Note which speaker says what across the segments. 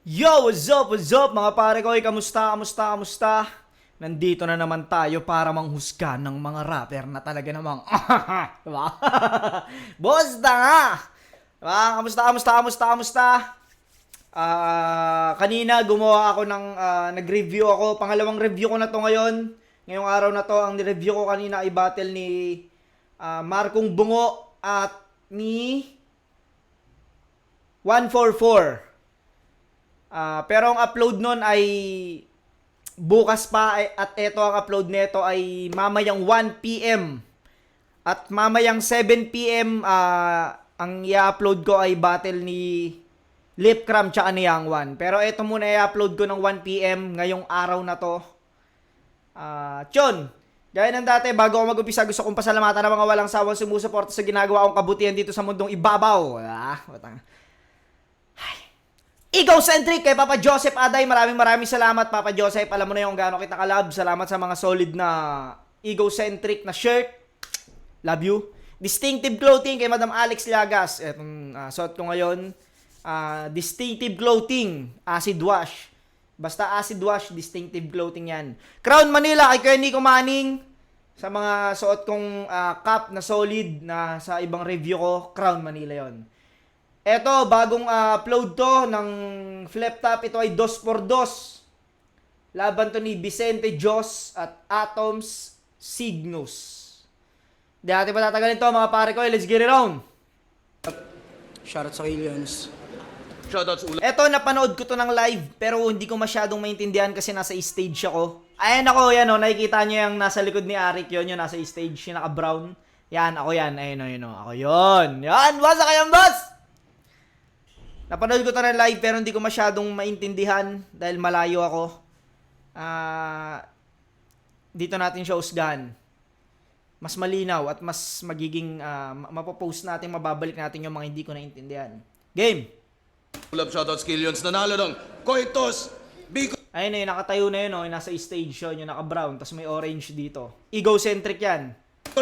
Speaker 1: Yo, what's up mga pare ko? Kamusta? Nandito na naman tayo para manghusga ng mga rapper na talaga namang diba? Boss na nga! Diba? Kamusta? Kanina gumawa ako ng nag-review ako. Pangalawang review ko na to ngayon. Ngayong araw na to, ang review ko kanina ay battle ni Markong Bungo at ni 144. Pero ang upload nun ay bukas pa at eto ang upload nito ay mamayang 1 PM. At mamayang 7 PM ang i-upload ko ay battle ni Lipcram tsaka ni Young One. Pero eto muna i-upload ko ng 1 PM ngayong araw na to. Tyon, gaya ng dati, bago ako mag-upisa, gusto kong pasalamatan ng mga walang sawang sumusuporta sa ginagawa kong kabutihan dito sa mundong ibabaw. Egocentric kay Papa Joseph Aday. Maraming salamat, Papa Joseph. Alam mo na yung gaano kita kalab. Salamat sa mga solid na egocentric na shirt. Love you. Distinctive clothing kay Madam Alex Llagas. Etong suot ko ngayon. Distinctive clothing. Acid wash. Basta acid wash, distinctive clothing yan. Crown Manila kay Kuya Nico Manning. Sa mga suot kong cap na solid na sa ibang review ko, Crown Manila yon. Eto, bagong upload to ng Flip Top. Ito ay 2x2. Laban to ni Vicente Jos at Atoms Cygnus. Di natin patatagalin to mga pare ko. Let's get it on.
Speaker 2: Shoutout sa aliens.
Speaker 3: Shoutouts ulit.
Speaker 1: Eto, napanood ko to ng live pero hindi ko masyadong maintindihan kasi nasa stage ako. Ayan ako, yan o. Nakikita nyo yung nasa likod ni Arik yun. Yung nasa stage, yung naka-brown. Yan, ako yan. Ayun o. Ako yun. Yan, basa kayo, boss! Napanood ko to ng live pero hindi ko masyadong maintindihan dahil malayo ako. Dito natin siya usgahan. Mas malinaw at mas magiging mapopost natin, mababalik natin yung mga hindi ko naintindihan. Game!
Speaker 3: Ulap shoutouts Killions. Nanalo ng Coitos. Biko.
Speaker 1: Ayun yung nakatayo na yun, yung nasa stage yun, yung naka-brown, tapos may orange dito. Egocentric yan.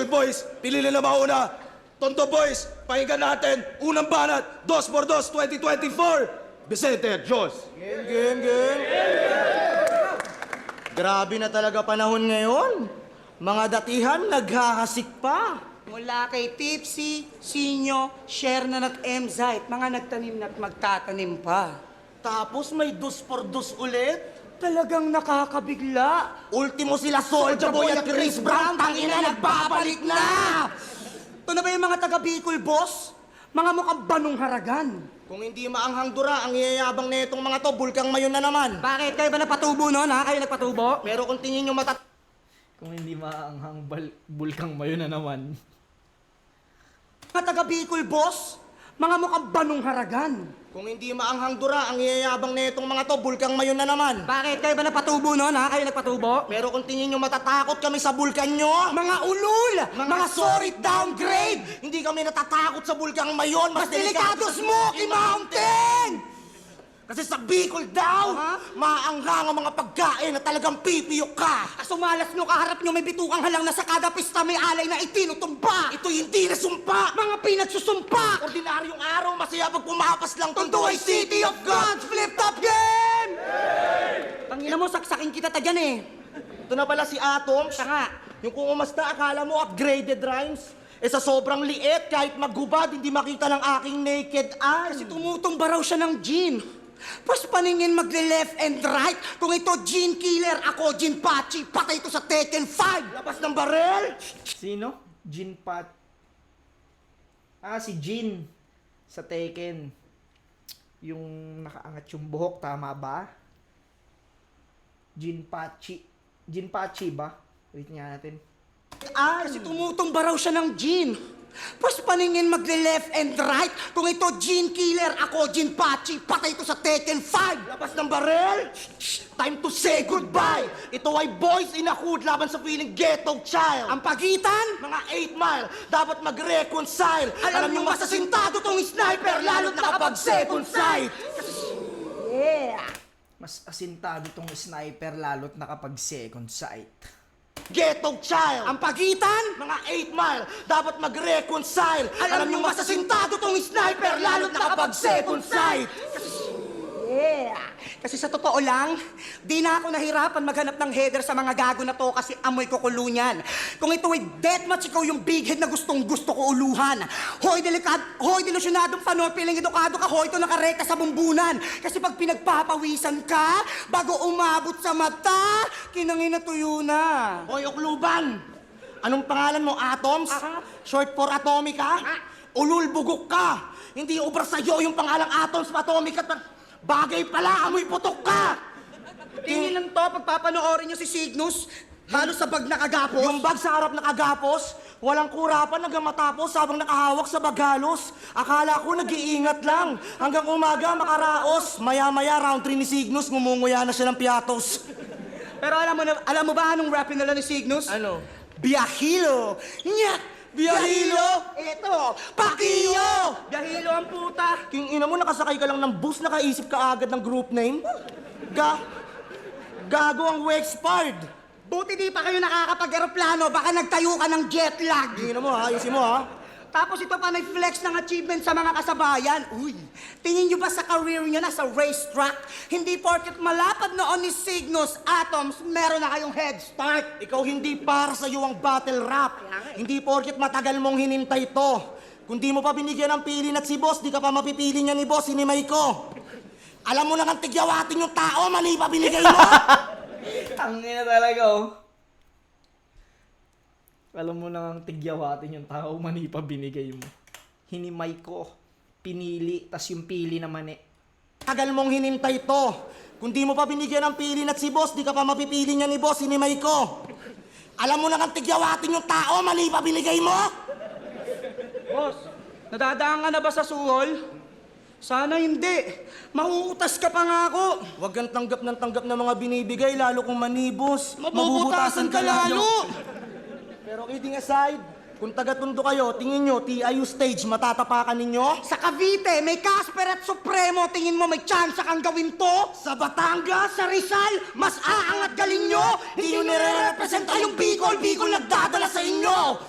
Speaker 3: Boys, pili na mauna. Tonto Boys, pakinggan natin. Unang banat, 2x2 2024. Vicente Jos.
Speaker 2: Game. Grabe na talaga panahon ngayon. Mga datihan naghahasik pa. Mula kay Tipsy, Sinyo, Share na nag-Mzite, mga nagtanim na at magtatanim pa. Tapos may 2x2 ulit. Talagang nakakabigla. Ultimo sila Soulja Boy at Chris Brown, tangina nagbabalik na! Ito na ba yung mga taga Bicol, boss? Mga mukhang banong haragan. Kung hindi maanghang dura, ang iyayabang na itong mga to, bulkang mayon na naman. Bakit? Kayo ba napatubo nun, ha? Kayo nagpatubo? Pero kung tingin nyo
Speaker 1: Kung hindi maanghang bulkang mayon na naman.
Speaker 2: mga taga Bicol, boss, mga mukhang banong haragan. Kung hindi maanghang dura, ang iyayabang na itong mga to, bulkang mayon na naman. Bakit? Kayo ba napatubo nun, ha? Kayo nagpatubo? Pero kung tingin nyo matatakot kami sa bulkan nyo, mga ulul! Mga sorry downgrade! Hindi kami natatakot sa bulkang mayon, mas delikado Smoky Mountain! Kasi sa Bicol daw, maanghang ang mga pagkain na talagang pipiyok ka. Sumalas nyo, kaharap nyo may bitukang halang na sa kada pista may alay na itinutumba. Ito'y hindi na sumpa, mga pinagsusumpa. Ordinaryong araw, masaya pag pumapas lang Tondo ay City of Gods Flip Top Game! Tangina mo, saksakin kita ta dyan eh. Ito na pala si Atoms. Siya yung kung umasta, akala mo upgraded rhymes. Sa sobrang liit, kahit maghubad, hindi makita ng aking naked eye. Kasi tumutumba raw siya ng gin. Pas paningin magle-left and right. Kung ito Gene Killer, ako Gene Pachi. Patay ito sa Tekken 5. Labas ng barel.
Speaker 1: Sino? Jin Pat. Si Jin sa Tekken. Yung nakaangat yung buhok, tama ba? Jin Pachi. Jin Pachi ba? Wait nga natin.
Speaker 2: Kasi tumutumba raw siya ng Gene. Pas paningin magle-left and right. Kung ito Gene Killer, ako Gene Pachi. Patay ito sa Tekken 5. Labas ng barel. Time to say goodbye. Ito ay Boys in a Hood laban sa feeling ghetto child. Ang pagitan? Mga 8 Mile. Dapat mag-reconcile. Alam nyo masasintado tong sniper lalo't na kapag second sight. Yeah.
Speaker 1: Mas asintado tong sniper lalo't na kapag second sight.
Speaker 2: Ghetto child! Ang pagitan? Mga 8 Mile. Dapat mag-reconcile. Alam nyo masasintado tong sniper lalo't na kapag second sight. Yeah! Kasi sa totoo lang, di na ako nahirapan maghanap ng header sa mga gago na to kasi amoy ko kulo niyan. Kung ito ay deathmatch, ikaw yung big head na gustong gusto ko uluhan. Hoy, delusyonadong Panoy, piling edukado ka, hoy, ito nakarekta sa bumbunan. Kasi pag pinagpapawisan ka, bago umabot sa mata, kinangina tuyo na.
Speaker 4: Hoy, Okluban! Anong pangalan mo, Atoms? Short for Atomica? Ulul, bugok ka! Hindi ubra sa'yo yung pangalang Atoms, Atomica. Bagay pala, amoy putok ka!
Speaker 2: Tingin lang to, pagpapanoorin nyo si Cygnus, halos sa bag nakagapos.
Speaker 4: Yung bag sa harap nakagapos, walang kurapan hanggang matapos habang nakahawak sa bagalos. Akala ko nag-iingat lang. Hanggang umaga makaraos. Maya-maya round 3 ni Cygnus, ngumunguya na siya ng piatos.
Speaker 2: Pero alam mo ba anong rap nila ni Cygnus?
Speaker 4: Ano?
Speaker 2: Biyahilo! Nyak!
Speaker 4: Biyahilo!
Speaker 2: Ito! Pakiyo! Biyahilo ang puta!
Speaker 4: King ina mo, nakasakay ka lang ng bus, nakaisip ka agad ng group name? Gago ang Wexpard!
Speaker 2: Buti di pa kayo nakakapag-aeroplano, baka nagtayo ka ng jet lag!
Speaker 4: Tingin mo ha, ayusin mo ha.
Speaker 2: Tapos ito pa nag-flex ng achievement sa mga kasabayan. Uy, tingin nyo ba sa career niya na sa racetrack? Hindi porket malapad noon ni Cygnus Atoms, meron na kayong head start.
Speaker 4: Ikaw hindi para sa'yo ang battle rap. Hindi porket matagal mong hinintay to. Kung di mo pa binigyan ng pilin at si boss, di ka pa mapipili niya ni boss, sinimay ko. Alam mo na kang tigyawatin yung tao, mali pa binigay mo.
Speaker 1: Tangina talaga, oh. Alam mo nang tigyawatin yung tao, mani pa binigay mo. Hinimay ko, pinili, tas yung pili naman eh.
Speaker 4: Tagal mong hinintay to. Kung di mo pa binigyan ng pilin at si boss, di ka pa mapipili niya ni boss, sinimay ko. Alam mo na kang tigyawatin yung tao, mali pa binigay mo.
Speaker 2: Boss, nadadaan ka na ba sa suhol? Sana hindi. Mauutas ka pa nga ako.
Speaker 4: Huwag kang tanggap ng mga binibigay, lalo kung manibos.
Speaker 2: Mabubutasan ka lalo.
Speaker 4: Pero kidding aside, kung taga-Tondo kayo, tingin nyo, TIU stage, matatapakan ninyo?
Speaker 2: Sa Cavite, may Casper at Supremo, tingin mo may chance kang gawin to?
Speaker 4: Sa Batangas,
Speaker 2: Sa Rizal, mas aangat galing nyo!
Speaker 4: hindi nyo nire-representa yung Bicol nagdadala sa inyo!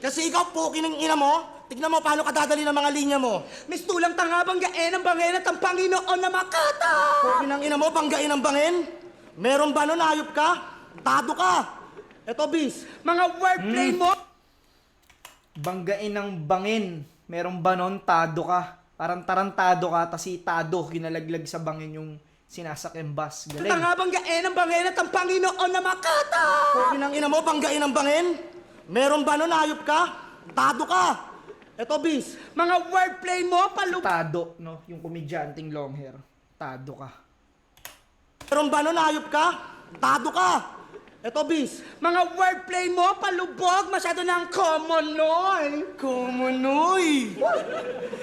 Speaker 4: Kasi ikaw, pukin ng ina mo, tignan mo paano ka dadali ng mga linya mo.
Speaker 2: Mistulang tanga banggain ang bangin at ang Panginoon na makata!
Speaker 4: Pukin ng ina mo, banggain ang bangin. Meron ba nun, ayop ka? Tado ka. Eto, bis.
Speaker 2: Mga wordplay mo!
Speaker 1: Banggain ng bangin. Meron ba nun, tado ka. Parang tarantado ka, tas si tado, ginalaglag sa bangin yung sinasakyan bus. Galing.
Speaker 2: Tanga banggain ang bangin at ang Panginoon na makata!
Speaker 4: Pukin ng ina mo, banggain ang bangin. Meron ba nun, ayop ka? Tado ka. Eto, bis.
Speaker 2: Mga wordplay mo,
Speaker 1: Tado, no? Yung komedyanteng long hair. Tado ka.
Speaker 4: Meron ba nun, ayop ka? Tado ka. Eto, bis.
Speaker 2: Mga wordplay mo, palubog, masyado ng common, noy!
Speaker 4: Kumunoy!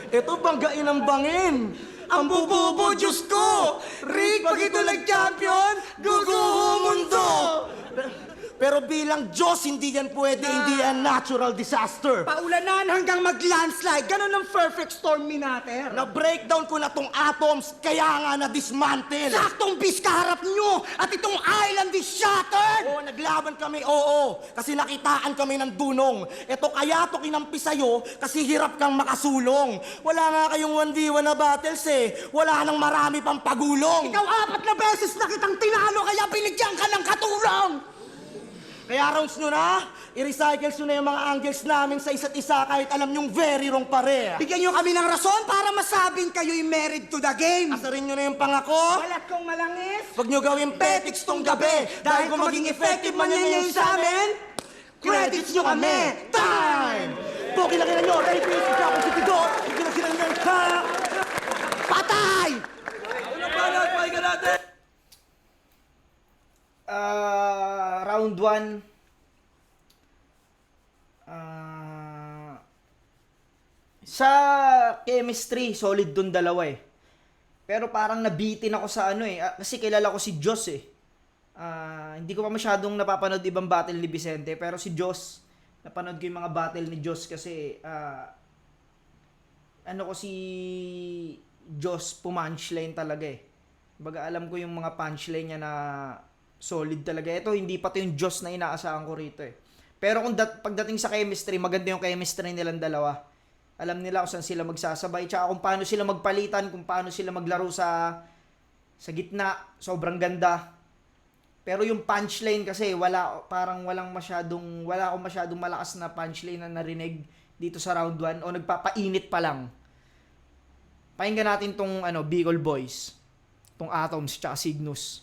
Speaker 4: Ito banggain ang bangin!
Speaker 2: Ang bububo, Diyos ko! Rick, pag ito nag-champion, guguho mundo!
Speaker 4: Pero bilang Diyos, hindi yan pwede, hindi yan natural disaster.
Speaker 2: Paulanan hanggang mag-landslide, ganun ang perfect storm minater.
Speaker 4: Na-breakdown ko na tong atoms, kaya nga na-dismantle.
Speaker 2: Saktong bis kaharap nyo at itong island is shattered!
Speaker 4: Oo, naglaban kami, oo. Kasi nakitaan kami ng dunong. Ito kaya to kinampi sa'yo kasi hirap kang makasulong. Wala nga kayong 1v1 na battles eh. Wala nang marami pang pagulong.
Speaker 2: Ikaw 4 na beses na kitang tinalo kaya binigyan ka ng katulong!
Speaker 4: Kaya rounds nyo na, i-recycle nyo na yung mga angles namin sa isa't isa kahit alam nyong very wrong pare.
Speaker 2: Bigyan nyo kami ng rason para masabing kayo'y married to the game.
Speaker 4: Asarin nyo na yung pangako.
Speaker 2: Balat kong malangis.
Speaker 4: Huwag nyo gawin petics tong gabi. Dahil kung maging effective man yan yung sa amin, credits nyo kami. Time! Poki na kina nyo, rapist, ikaw kung sitidor, hindi na sila nyo, ha?
Speaker 2: Patay!
Speaker 3: Unang banat, pahinga natin!
Speaker 1: Round 1. Sa chemistry, solid dun dalawa eh. Pero parang nabitin ako sa ano eh. Kasi kilala ko si Joss eh. Hindi ko pa masyadong napapanood ibang battle ni Vicente. Pero si Joss, napanood ko yung mga battle ni Joss kasi ano ko si Joss pumunchline talaga eh. Baga alam ko yung mga punchline niya na solid talaga. Ito, hindi pa to yung Diyos na inaasahan ko rito eh. Pero kung pagdating sa chemistry, maganda yung chemistry nilang dalawa. Alam nila kung saan sila magsasabay, tsaka kung paano sila magpalitan, kung paano sila maglaro sa Sa gitna, sobrang ganda. Pero yung punchline kasi, wala akong masyadong malakas na punchline na narinig dito sa round 1 o nagpapainit pa lang. Pakinggan natin tong Bicol Boys. Tong Atoms tsaka Cygnus.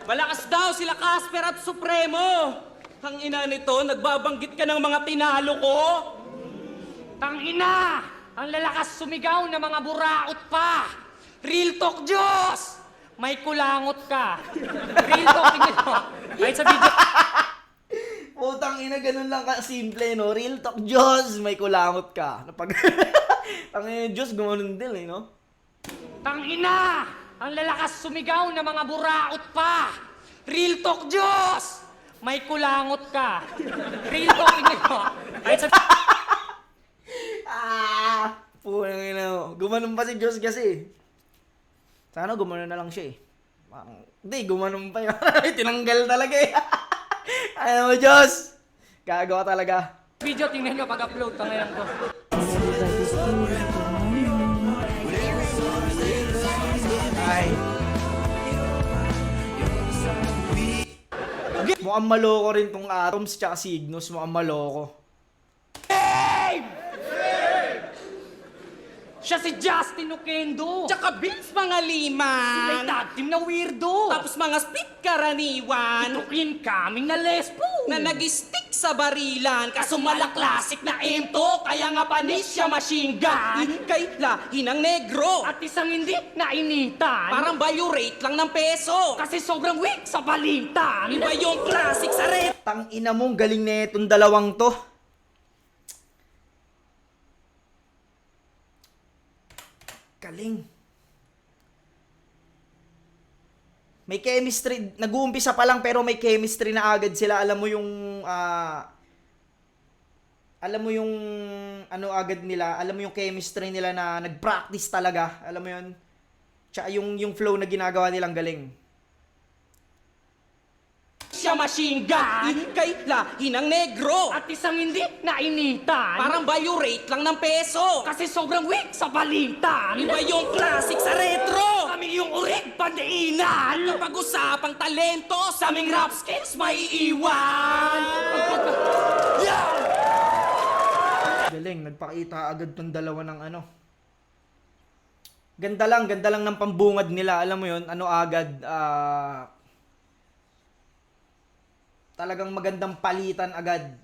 Speaker 2: Malakas daw sila Casper at Supremo. Ang ina nito, nagbabanggit ka ng mga tinalo ko.
Speaker 5: Tangina! Ang lalakas sumigaw na mga buraot pa! Real talk, Diyos! May kulangot ka. Real talk, tingnan mo. Kahit sa video,
Speaker 1: Putang ina, ganun lang ka-simple, no? Real talk, Diyos, may kulangot ka. Tangina, Diyos, gumanon din, no?
Speaker 5: tangina! Ang lalakas sumigaw na mga buraot pa! Real talk, Diyos! May kulangot ka. Real talk, tingnan mo. Kahit sa
Speaker 1: Putang ina, gumanon pa si Diyos kasi. Sana gumanon na lang siya, eh. Hindi, gumanon pa yun. Tinanggal talaga, eh. Ano mo, Diyos? Gagawa talaga.
Speaker 5: video, tingnan nyo pag-upload. Tangayan ko.
Speaker 1: Ay. Mukhang maloko rin tong Atoms tsaka Cygnus. Mukhang maloko.
Speaker 5: Siya si Justin Oquendo.
Speaker 2: Tsaka Vince mga liman.
Speaker 5: Sila yung tag team na weirdo.
Speaker 2: Tapos mga spit karaniwan.
Speaker 5: Itukin kaming na lesbo.
Speaker 2: Na nag-stick sa barilan. Kaso mala classic na aim to. Kaya nga panis siya machine gun. Kay lahi ng negro.
Speaker 5: At isang hindi nainitan.
Speaker 2: Parang value rate lang ng peso.
Speaker 5: Kasi sobrang weak sa balitan.
Speaker 2: Iba yung classic sa red.
Speaker 1: Tang ina mong galing na itong dalawang to. Galing. May chemistry. Nag-uumpisa pa lang pero may chemistry na agad sila. Alam mo yung agad nila. Alam mo yung chemistry nila na nag-practice talaga. Alam mo yun? Tsaka yung flow na ginagawa nilang galing.
Speaker 2: Siya machine gun. Kay lahi ng negro.
Speaker 5: At isang hindi nainitan.
Speaker 2: Parang value rate lang ng peso.
Speaker 5: Kasi sobrang weak sa balitan.
Speaker 2: Iba yung classic sa retro.
Speaker 5: Kami yung urig pandiinan.
Speaker 2: Kapag usapang talento, sa aming rap skills may iiwan.
Speaker 1: Galing, nagpakita agad tong dalawa ng Ganda lang ng pambungad nila. Alam mo yun, agad, talagang magandang palitan agad.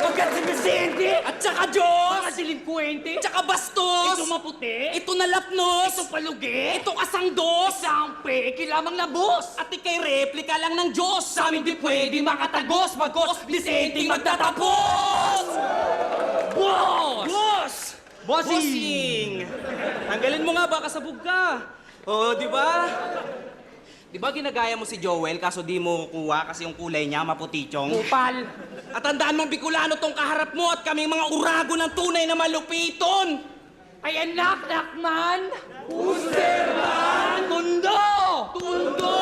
Speaker 5: Agad si Vicente.
Speaker 2: At saka Diyos.
Speaker 5: Mga delinquente.
Speaker 2: Tsaka bastos.
Speaker 5: Ito maputi.
Speaker 2: Ito nalapnos.
Speaker 5: Ito palugi.
Speaker 2: Ito kasangdos.
Speaker 5: Isang peke lamang na boss.
Speaker 2: At ikay replika lang ng Diyos. Sa amin di pwede makatagos. Bagos, Vicente magtatapos.
Speaker 5: Boss!
Speaker 2: Boss!
Speaker 5: Bossing!
Speaker 2: Tanggalin mo nga, baka sabog ka. Oo, di ba? Di ba ginagaya mo si Joel kaso di mo kuha kasi yung kulay niya maputichong?
Speaker 5: Kupal.
Speaker 2: At tandaan mong Bicolano tong kaharap mo at kaming mga urago ng tunay na malupiton.
Speaker 5: Ay anak, man.
Speaker 2: Tundo! Tundo!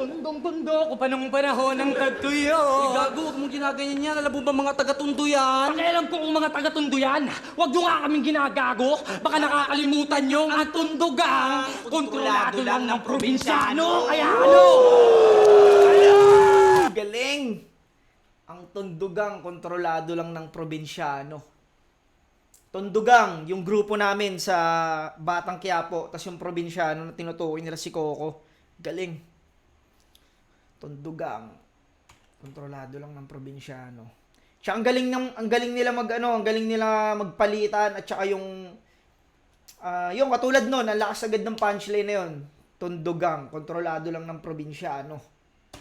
Speaker 5: Tundong-tundo ko pa nung panahon ng tagtuyo.
Speaker 2: Gago, huwag mong ginaganyan yan. Alam mo ba mga taga-tundo yan?
Speaker 5: Pakialam ko kung mga taga-tundo yan. Huwag nyo nga kaming ginagago. Baka nakakalimutan nyo ang tundugang. Kontrolado lang ng probinsyano. Kaya
Speaker 1: Galing! Ang tundugang kontrolado lang ng probinsyano. Tundugang, yung grupo namin sa Batang Quiapo, tas yung probinsyano na tinutukoy nila si Coco. Galing. Tundugang, kontrolado lang ng probinsyano. Tsaka ang galing nila magpalitan at saka yung katulad nun, ang lakas agad ng punchline na yun. Tundugang, kontrolado lang ng probinsyano.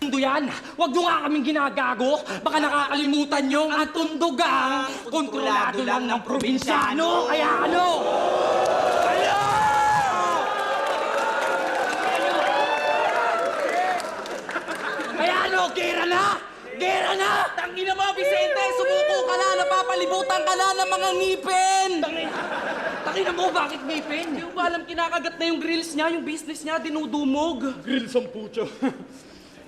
Speaker 5: tundo yan. Huwag nyo nga kaming ginagago. Baka nakakalimutan nyo ang tundugang. Kontrolado lang ng probinsyano. Kaya gera na! Gera na!
Speaker 2: Tangina mo, Vicente! Sumuko ka na! Napapalibutan ka na ng mga ngipin!
Speaker 5: Takina mo, bakit ngipin?
Speaker 2: Hindi mo ba alam kinakagat na yung grills niya, yung business niya, dinudumog?
Speaker 5: Grills ang pucho.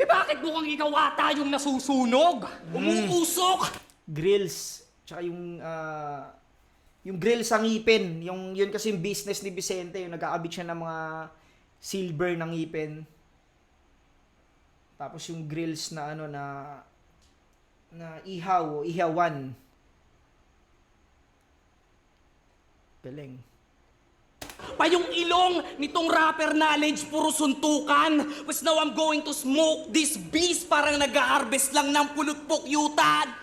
Speaker 5: Bakit mukhang ikaw ata yung nasusunog?
Speaker 2: Umuusok!
Speaker 1: grills, tsaka yung grill sa ngipin, yun kasi yung business ni Vicente, yung nag-aabit siya ng mga silver ng ngipin. Tapos yung grills na ihawan. Galing.
Speaker 2: Pa yung ilong nitong rapper knowledge, puro suntukan. Mas now I'm going to smoke this beast, parang nag-harvest lang ng pulot-pukyutan.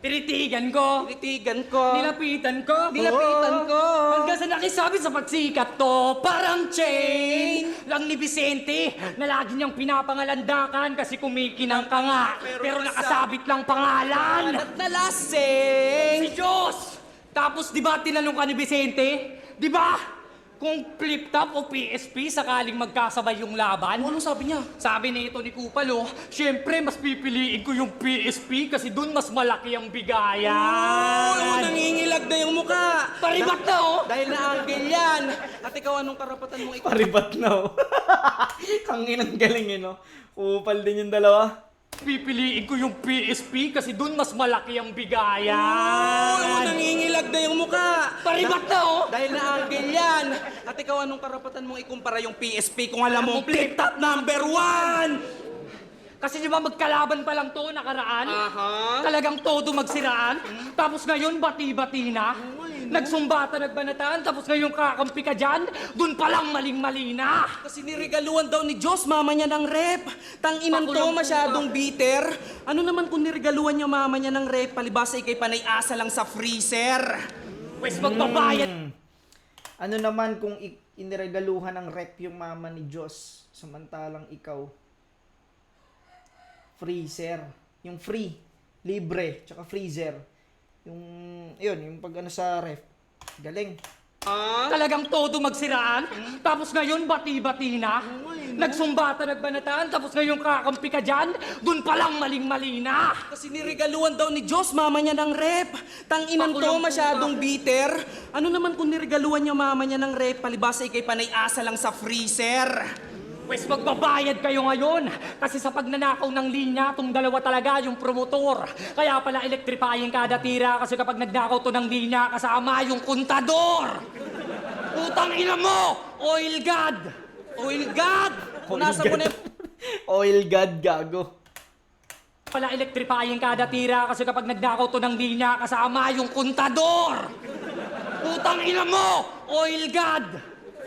Speaker 5: Tinitigan ko.
Speaker 2: Titigan ko.
Speaker 5: Nilapitan ko.
Speaker 2: Nilapitan ko.
Speaker 5: Hanggang sa nakisabi sa pagsikat to, parang chain lang ni Vicente na lagi niyang pinapangalandakan kasi kumikinang ka nga. Pero nakasabit lang pangalan.
Speaker 2: At nalasing.
Speaker 5: Si Diyos! Tapos di ba tinanong ka ni Vicente? Di ba? Kung flip top o PSP sakaling magkasabay yung laban?
Speaker 2: Ano sabi niya?
Speaker 5: Sabi nito ni Kupalo, syempre mas pipiliin ko yung PSP kasi dun mas malaki ang bigayan.
Speaker 2: Oo, nangingilag na yung mukha.
Speaker 5: Paribat na oh!
Speaker 2: Dahil na-angle yan. At ikaw, anong karapatan mong ikaw?
Speaker 1: Paribat na, oh. Kanginang galing, no? Upal din yung dalawa.
Speaker 5: Pipiliin ko yung PSP kasi dun mas malaki ang
Speaker 2: Oo,
Speaker 5: bigayan.
Speaker 2: nangingilag na yung mukha.
Speaker 5: Paribat na oh!
Speaker 2: Dahil na-angle yan. At ikaw, anong karapatan mong ikumpara yung PSP kung alam mong flip top number 1?
Speaker 5: Kasi di ba magkalaban pa lang to nakaraan? Talagang todo magsiraan. Tapos ngayon bati-bati na. Nagsumbata, nagbanataan. Tapos ngayon kakampi ka dyan. Dun pa lang maling-mali na.
Speaker 2: Kasi niregaluhan daw ni Diyos mama niya ng rep. Tanginan to,
Speaker 5: Pakulang
Speaker 2: masyadong bitter. Ano naman kung niregaluhan niya mama niya ng rep, palibasa ikay panay asa lang sa freezer.
Speaker 5: Pwes magbabayad.
Speaker 1: Ano naman kung iniregaluhan ng rep yung mama ni Diyos, samantalang ikaw, freezer. Yung free, libre, tsaka freezer. Yung pag sa ref. Galing.
Speaker 5: Talagang todo magsiraan. Tapos ngayon bati-bati na. Nagsumbata, nagbanataan. Tapos ngayon kakampi ka dyan. Dun pa lang maling-mali na.
Speaker 2: Kasi niregaluhan daw ni Diyos mama niya ng rep. Tanginan to,
Speaker 5: Pakulang
Speaker 2: masyadong bitter. Ano naman kung niregaluhan niya mama niya ng rep, palibasa ikay panay asa lang sa freezer.
Speaker 5: Pwes magbabayad kayo ngayon. Kasi sa pagnanakaw ng linya, itong dalawa talaga yung promotor. Kaya pala elektrifying kada tira kasi kapag nagnakaw to ng linya, kasama yung kontador. Utang ina mo! Oil God!
Speaker 2: Oil God! Kung nasa mo na yung...
Speaker 1: Oil God, gago.
Speaker 5: Pala elektrifying kada tira kasi kapag nagnakaw to ng linya, kasama yung kontador. Utang ina mo! Oil God!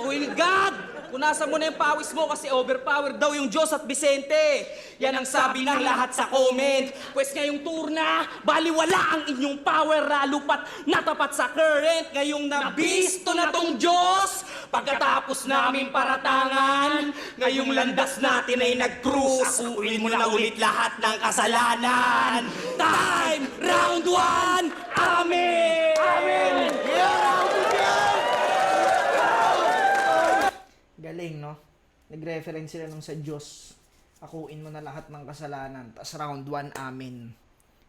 Speaker 2: Oil God! Punasan mo na yung pawis mo kasi overpowered daw yung Diyos at Vicente. Yan ang sabi ng lahat sa comment. Pwes ngayong tour na, baliwala ang inyong power, lalo pat natapat sa current. Ngayong nabisto na tong Diyos. Pagkatapos namin paratangan, ngayong landas natin ay nag-cruise. Asuin mo na ulit lahat ng kasalanan. Time! Round 1! Amen! Amen!
Speaker 1: Galing, no? Nag-reference sila nung sa Diyos. Akuin mo na lahat ng kasalanan. Tapos round 1, amen.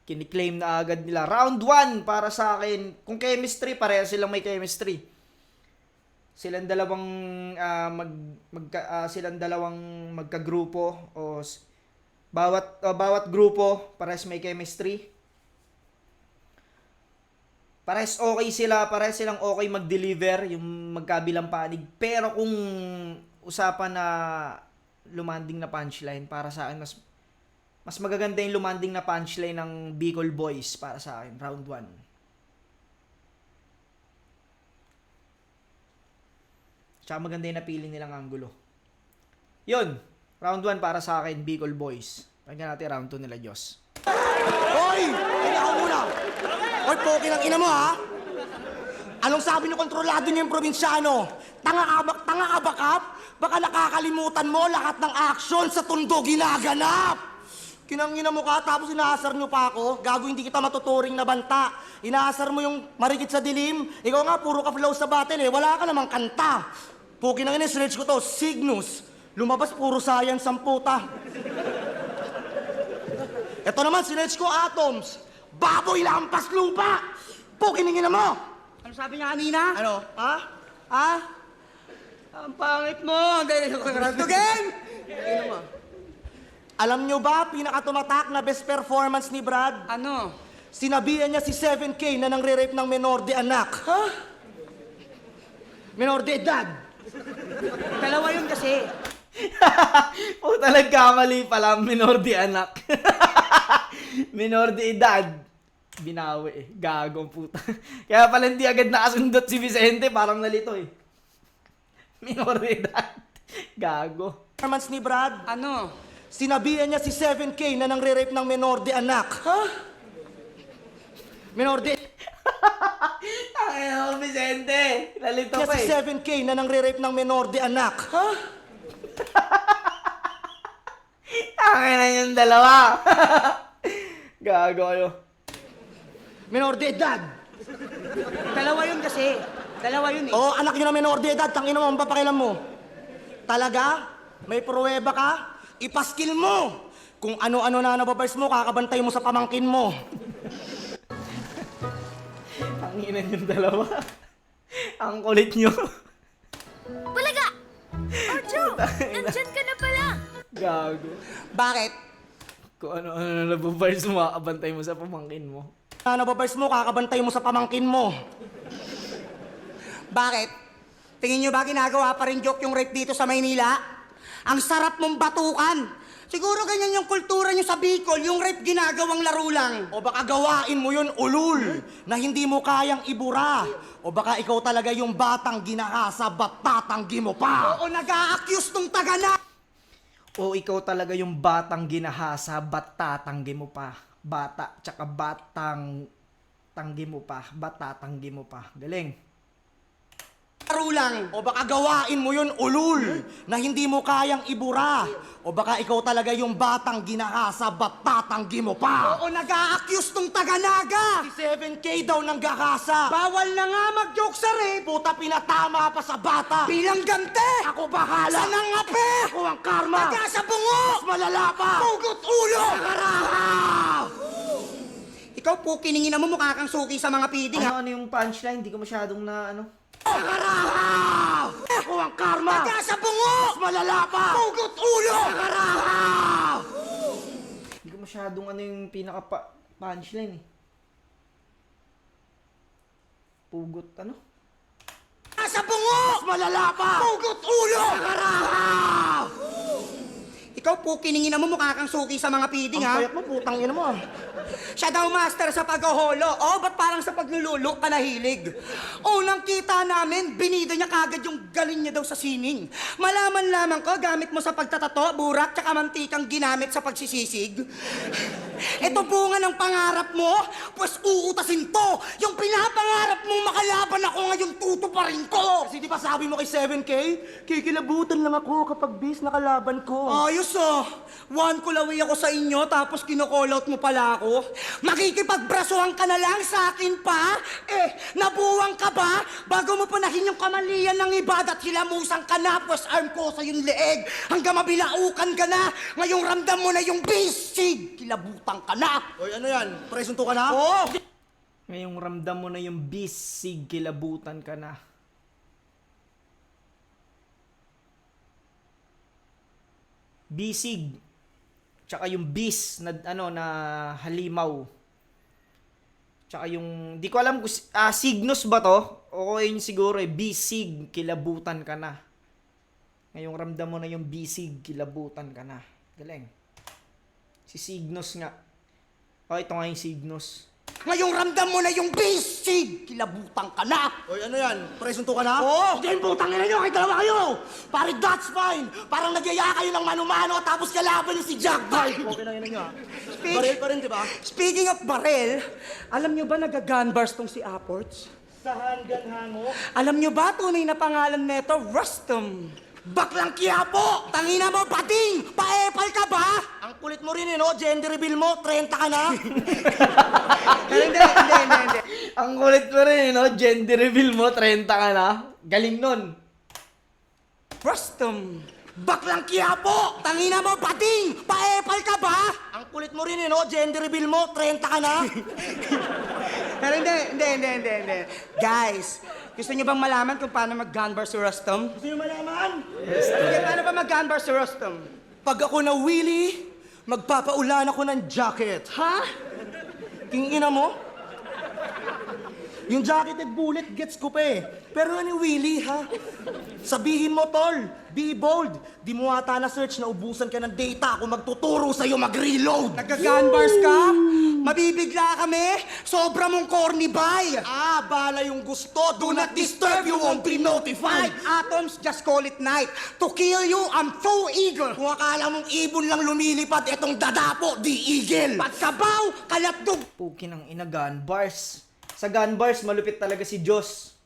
Speaker 1: Kiniklaim na agad nila. Round 1 para sa akin. Kung chemistry, pareha silang may chemistry. Silang dalawang magkagrupo o bawat grupo parehas may chemistry. Parehas okay sila, parehas silang okay mag-deliver yung magkabilang panig. Pero kung usapan na lumanding na punchline, para sa akin mas magaganda yung lumanding na punchline ng Bicol Boys para sa akin, round 1. Tsaka maganda yung napili nilang angulo. Yun, round 1 para sa akin, Bicol Boys. Pagyan natin round 2 nila, Diyos.
Speaker 4: Hoy! Kaya ako muna! Hoy, poki ng ina mo, ha? Anong sabi niyo kontrolado niyo yung probinsyano? Tanga ka ba, Kap? Baka nakakalimutan mo lahat ng action sa tundo ginaganap! Kinangina mo ka, tapos inaasar niyo pa ako. Gago, hindi kita matuturing na banta. Inaasar mo yung marikit sa dilim. Ikaw nga, puro ka flow sa battle eh. Wala ka namang kanta. Puki ng ina, search ko to, Cygnus. Lumabas, puro science ang puta. Ito naman, sinerch ko atoms. Baboy lampas lupa! Pukiningin na mo!
Speaker 2: Ano sabi niya kanina?
Speaker 4: Ano? Ha? Ha?
Speaker 2: Ang pangit mo!
Speaker 4: Again! Alam nyo ba, pinakatumatak na best performance ni Brad?
Speaker 2: Ano?
Speaker 4: Sinabihan niya si 7K na nangre-rape ng menor de anak. Ha? Menor de edad.
Speaker 2: Dalawa yun kasi.
Speaker 1: Puta, nagkamali pala. Minor de anak. Minor de edad. Binawi eh. Gagong puta. Kaya pala hindi agad nakasundot si Vicente. Parang nalito eh. Minor de edad. Gago.
Speaker 4: Performance ni Brad.
Speaker 2: Ano?
Speaker 4: Sinabihan niya si 7K na nangre-rape ng menor de anak. Ha? Menor de
Speaker 1: Ay, no, Vicente. Nalito
Speaker 4: niya
Speaker 1: pa
Speaker 4: si
Speaker 1: eh.
Speaker 4: 7K na nangre-rape ng menor de anak. Ha?
Speaker 1: Tangin na yung dalawa. Gago kayo.
Speaker 4: Menor de edad.
Speaker 2: Dalawa yun kasi. Dalawa yun eh.
Speaker 4: Oo, anak niyo na menor de edad. Tangina mo, ang papakilam mo. Talaga? May pruweba ka? Ipaskil mo! Kung ano-ano na nababars mo, kakabantay mo sa pamangkin mo.
Speaker 1: Tanginan yung dalawa. Ang kulit nyo.
Speaker 6: Bulaga! Arjo! Nandyan ka na pala!
Speaker 1: Gago.
Speaker 4: Bakit?
Speaker 1: Kung ano-ano na nababars mo, makakabantay mo sa pamangkin mo.
Speaker 4: Na nababars mo, kakabantay mo sa pamangkin mo.
Speaker 2: Bakit? Tingin nyo ba ginagawa pa rin joke yung rape dito sa Maynila? Ang sarap mong batukan. Siguro ganyan yung kultura nyo sa Bicol, yung rape ginagawang laro lang.
Speaker 4: O baka gawain mo yun, ulul, na hindi mo kayang ibura. O baka ikaw talaga yung batang ginahasa, ba't tatanggi mo pa?
Speaker 2: Oo, nag-a-accuse tong tagana.
Speaker 1: O ikaw talaga yung batang ginahasa, ba't tatanggi mo pa? Bata, tsaka batang tanggi mo pa, ba't tatanggi mo pa? Galing.
Speaker 2: Laro lang.
Speaker 4: O baka gawain mo yun, ulul, na hindi mo kayang ibura. O baka ikaw talaga yung batang ginahasa, ba't tatanggi mo pa?
Speaker 2: Oo, nag-a-accuse tong taganaga.
Speaker 4: Si 7K daw nang gahasa.
Speaker 2: Bawal na nga mag-joke sa rape.
Speaker 4: Puta, pinatama pa sa bata.
Speaker 2: Bilang gante.
Speaker 4: Ako bahala.
Speaker 2: Sa nangape.
Speaker 4: Ako ang karma.
Speaker 2: Taga sa bungo.
Speaker 4: Mas malala pa.
Speaker 2: Pugot ulo.
Speaker 4: Nakarahaw!
Speaker 2: Ikaw po, kiningin mo mukha kang suki sa mga piding ha.
Speaker 1: Ano yung punchline? Hindi ko masyadong na ano.
Speaker 4: Nakarahaw! Ako ang karma.
Speaker 2: Taga sa bungo.
Speaker 4: Mas malala pa.
Speaker 2: Pugot ulo.
Speaker 4: Nakarahaw!
Speaker 1: Hindi ko masyadong ano yung pinaka-punchline eh. Pugot ano?
Speaker 2: Taga sa bungo.
Speaker 4: Mas malala pa.
Speaker 2: Pugot ulo.
Speaker 4: Nakarahaw!
Speaker 2: Ikaw po, kiningin mo mukha kang suki sa mga piding
Speaker 4: Ang
Speaker 2: ha.
Speaker 4: payat mo, putang ina mo.
Speaker 2: Siya daw master sa paghaholo. Oh, ba't parang sa paglululok ka nahilig? Unang kita namin, binida niya kagad yung galing niya daw sa sining. Malaman lamang ko, gamit mo sa pagtatato, burak, tsaka mantikang ginamit sa pagsisisig. Ito bunga ng pangarap mo, pues uutasin to. Yung pinapangarap mong makalaban ako ngayon, tutuparin ko.
Speaker 4: Kasi di ba sabi mo kay 7K, kikilabutan lang ako kapag bis nakalaban ko.
Speaker 2: Ayos oh. One kulaway ako sa inyo, tapos kino-call out mo pala ako. Makikipagbrasuhan ka na lang sa akin pa? Nabuwang ka ba? Bago mo panahin yung kamalian ng iba at hilamusan ka na, pues arm ko sa yung leeg. Hanggang mabilaukan ka na. Ngayong ramdam mo na yung bisig. Kilabutan ka na.
Speaker 4: Oy, ano yan? Presunto ka na?
Speaker 2: Oh!
Speaker 1: Ngayong ramdam mo na yung bisig, kilabutan ka na. Bisig. Tsaka yung bis na ano na halimaw. Tsaka yung di ko alam kung signos ba to? O yun siguro eh bisig, kilabutan ka na. Ngayong ramdam mo na yung bisig, kilabutan ka na. Galing. Si Signos nga. O ito nga yung Signos.
Speaker 2: Ngayong ramdam mo na yung bisig. Kilabutan ka na.
Speaker 4: Oy, ano yan? Presunto ka na?
Speaker 2: Oo.
Speaker 4: Diyan, putang ina nyo, kay dalawa kayo! Pare, that's fine! Parang nagyaya kayo ng mano-mano tapos kalaban niyo si Jack Bite! Okay na yun nga. Baril pa rin, di ba?
Speaker 2: Speaking of barel, alam nyo ba nag-gunbars tong si Aports?
Speaker 4: Sa handgun hango.
Speaker 2: Alam nyo ba tunay na pangalan nito? Rustum.
Speaker 4: Baklang Quiapo!
Speaker 2: Tangina mo, bading! Paepal ka ba?
Speaker 4: Ang kulit mo rin, no? Gender reveal mo, 30 ka na?
Speaker 2: Hindi.
Speaker 1: Ang kulit mo rin, no? Gender reveal mo, 30 ka na. Galing nun.
Speaker 2: Rustum.
Speaker 4: Baklang Quiapo!
Speaker 2: Tangina mo, bading! Paepal ka ba?
Speaker 4: Ang kulit mo rin, no? Gender reveal mo, 30 ka na?
Speaker 2: Pero hindi. Guys, gusto nyo bang malaman kung paano mag-gunbar si Rustum?
Speaker 4: Gusto nyo malaman?
Speaker 2: Okay, paano ba mag-gunbar si Rustum?
Speaker 4: Pag ako na Willy, magpapaulan ako ng jacket.
Speaker 2: Ha?
Speaker 4: Tingina mo? Yung jacketed bullet, gets ko pa eh. Pero ano yung Willie, ha? Sabihin mo, tol, be bold. Di mo ata na search na ubusan ka ng data kung magtuturo sa'yo mag-reload.
Speaker 2: Nagka-gun-bars ka? Mabibigla kami? Sobra mong corny bay!
Speaker 4: Ah, bala yung gusto. Do not disturb, you won't be notified.
Speaker 2: Atoms, just call it night. To kill you, I'm so eager.
Speaker 4: Kung akala mong ibon lang lumilipad, etong dadapo, di eagle.
Speaker 2: Pagkabaw, kalatdog.
Speaker 1: Puki ng ina gun bars. Sa gun bars, malupit talaga si Diyos.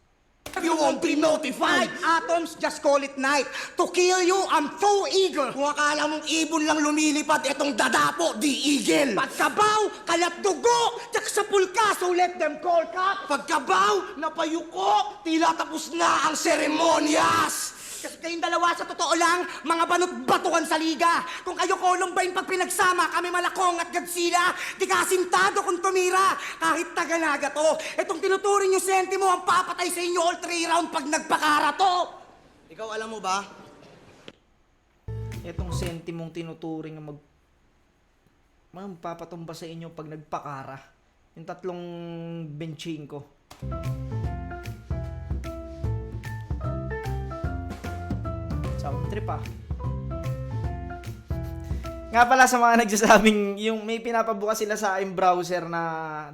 Speaker 4: You won't be notified.
Speaker 2: Atoms, just call it night. To kill you, I'm so eager.
Speaker 4: Kung akala mong ibon lang lumilipad, etong dadapo, di eagle.
Speaker 2: Pagkabaw, kalatdugo, tsak sa pulka, so let them call ka.
Speaker 4: Pagkabaw, napayuko, tila tapos na ang seremonyas.
Speaker 2: Kasi kayong dalawa sa totoo lang, mga banot-batukan sa liga. Kung kayo Columbine pag pinagsama, kami Malakong at Godzilla, di ka asintado kung tumira. Kahit taganaga to, itong tinuturing yung sentimo ang papatay sa inyo all 3 round pag nagpakara to.
Speaker 4: Ikaw alam mo ba?
Speaker 1: Etong sentimong tinuturing na papatumba sa inyo pag nagpakara. Yung 3 benching ko. Sound trip ah. Nga pala sa mga nagsasabing, yung may pinapabukas sila sa aking browser na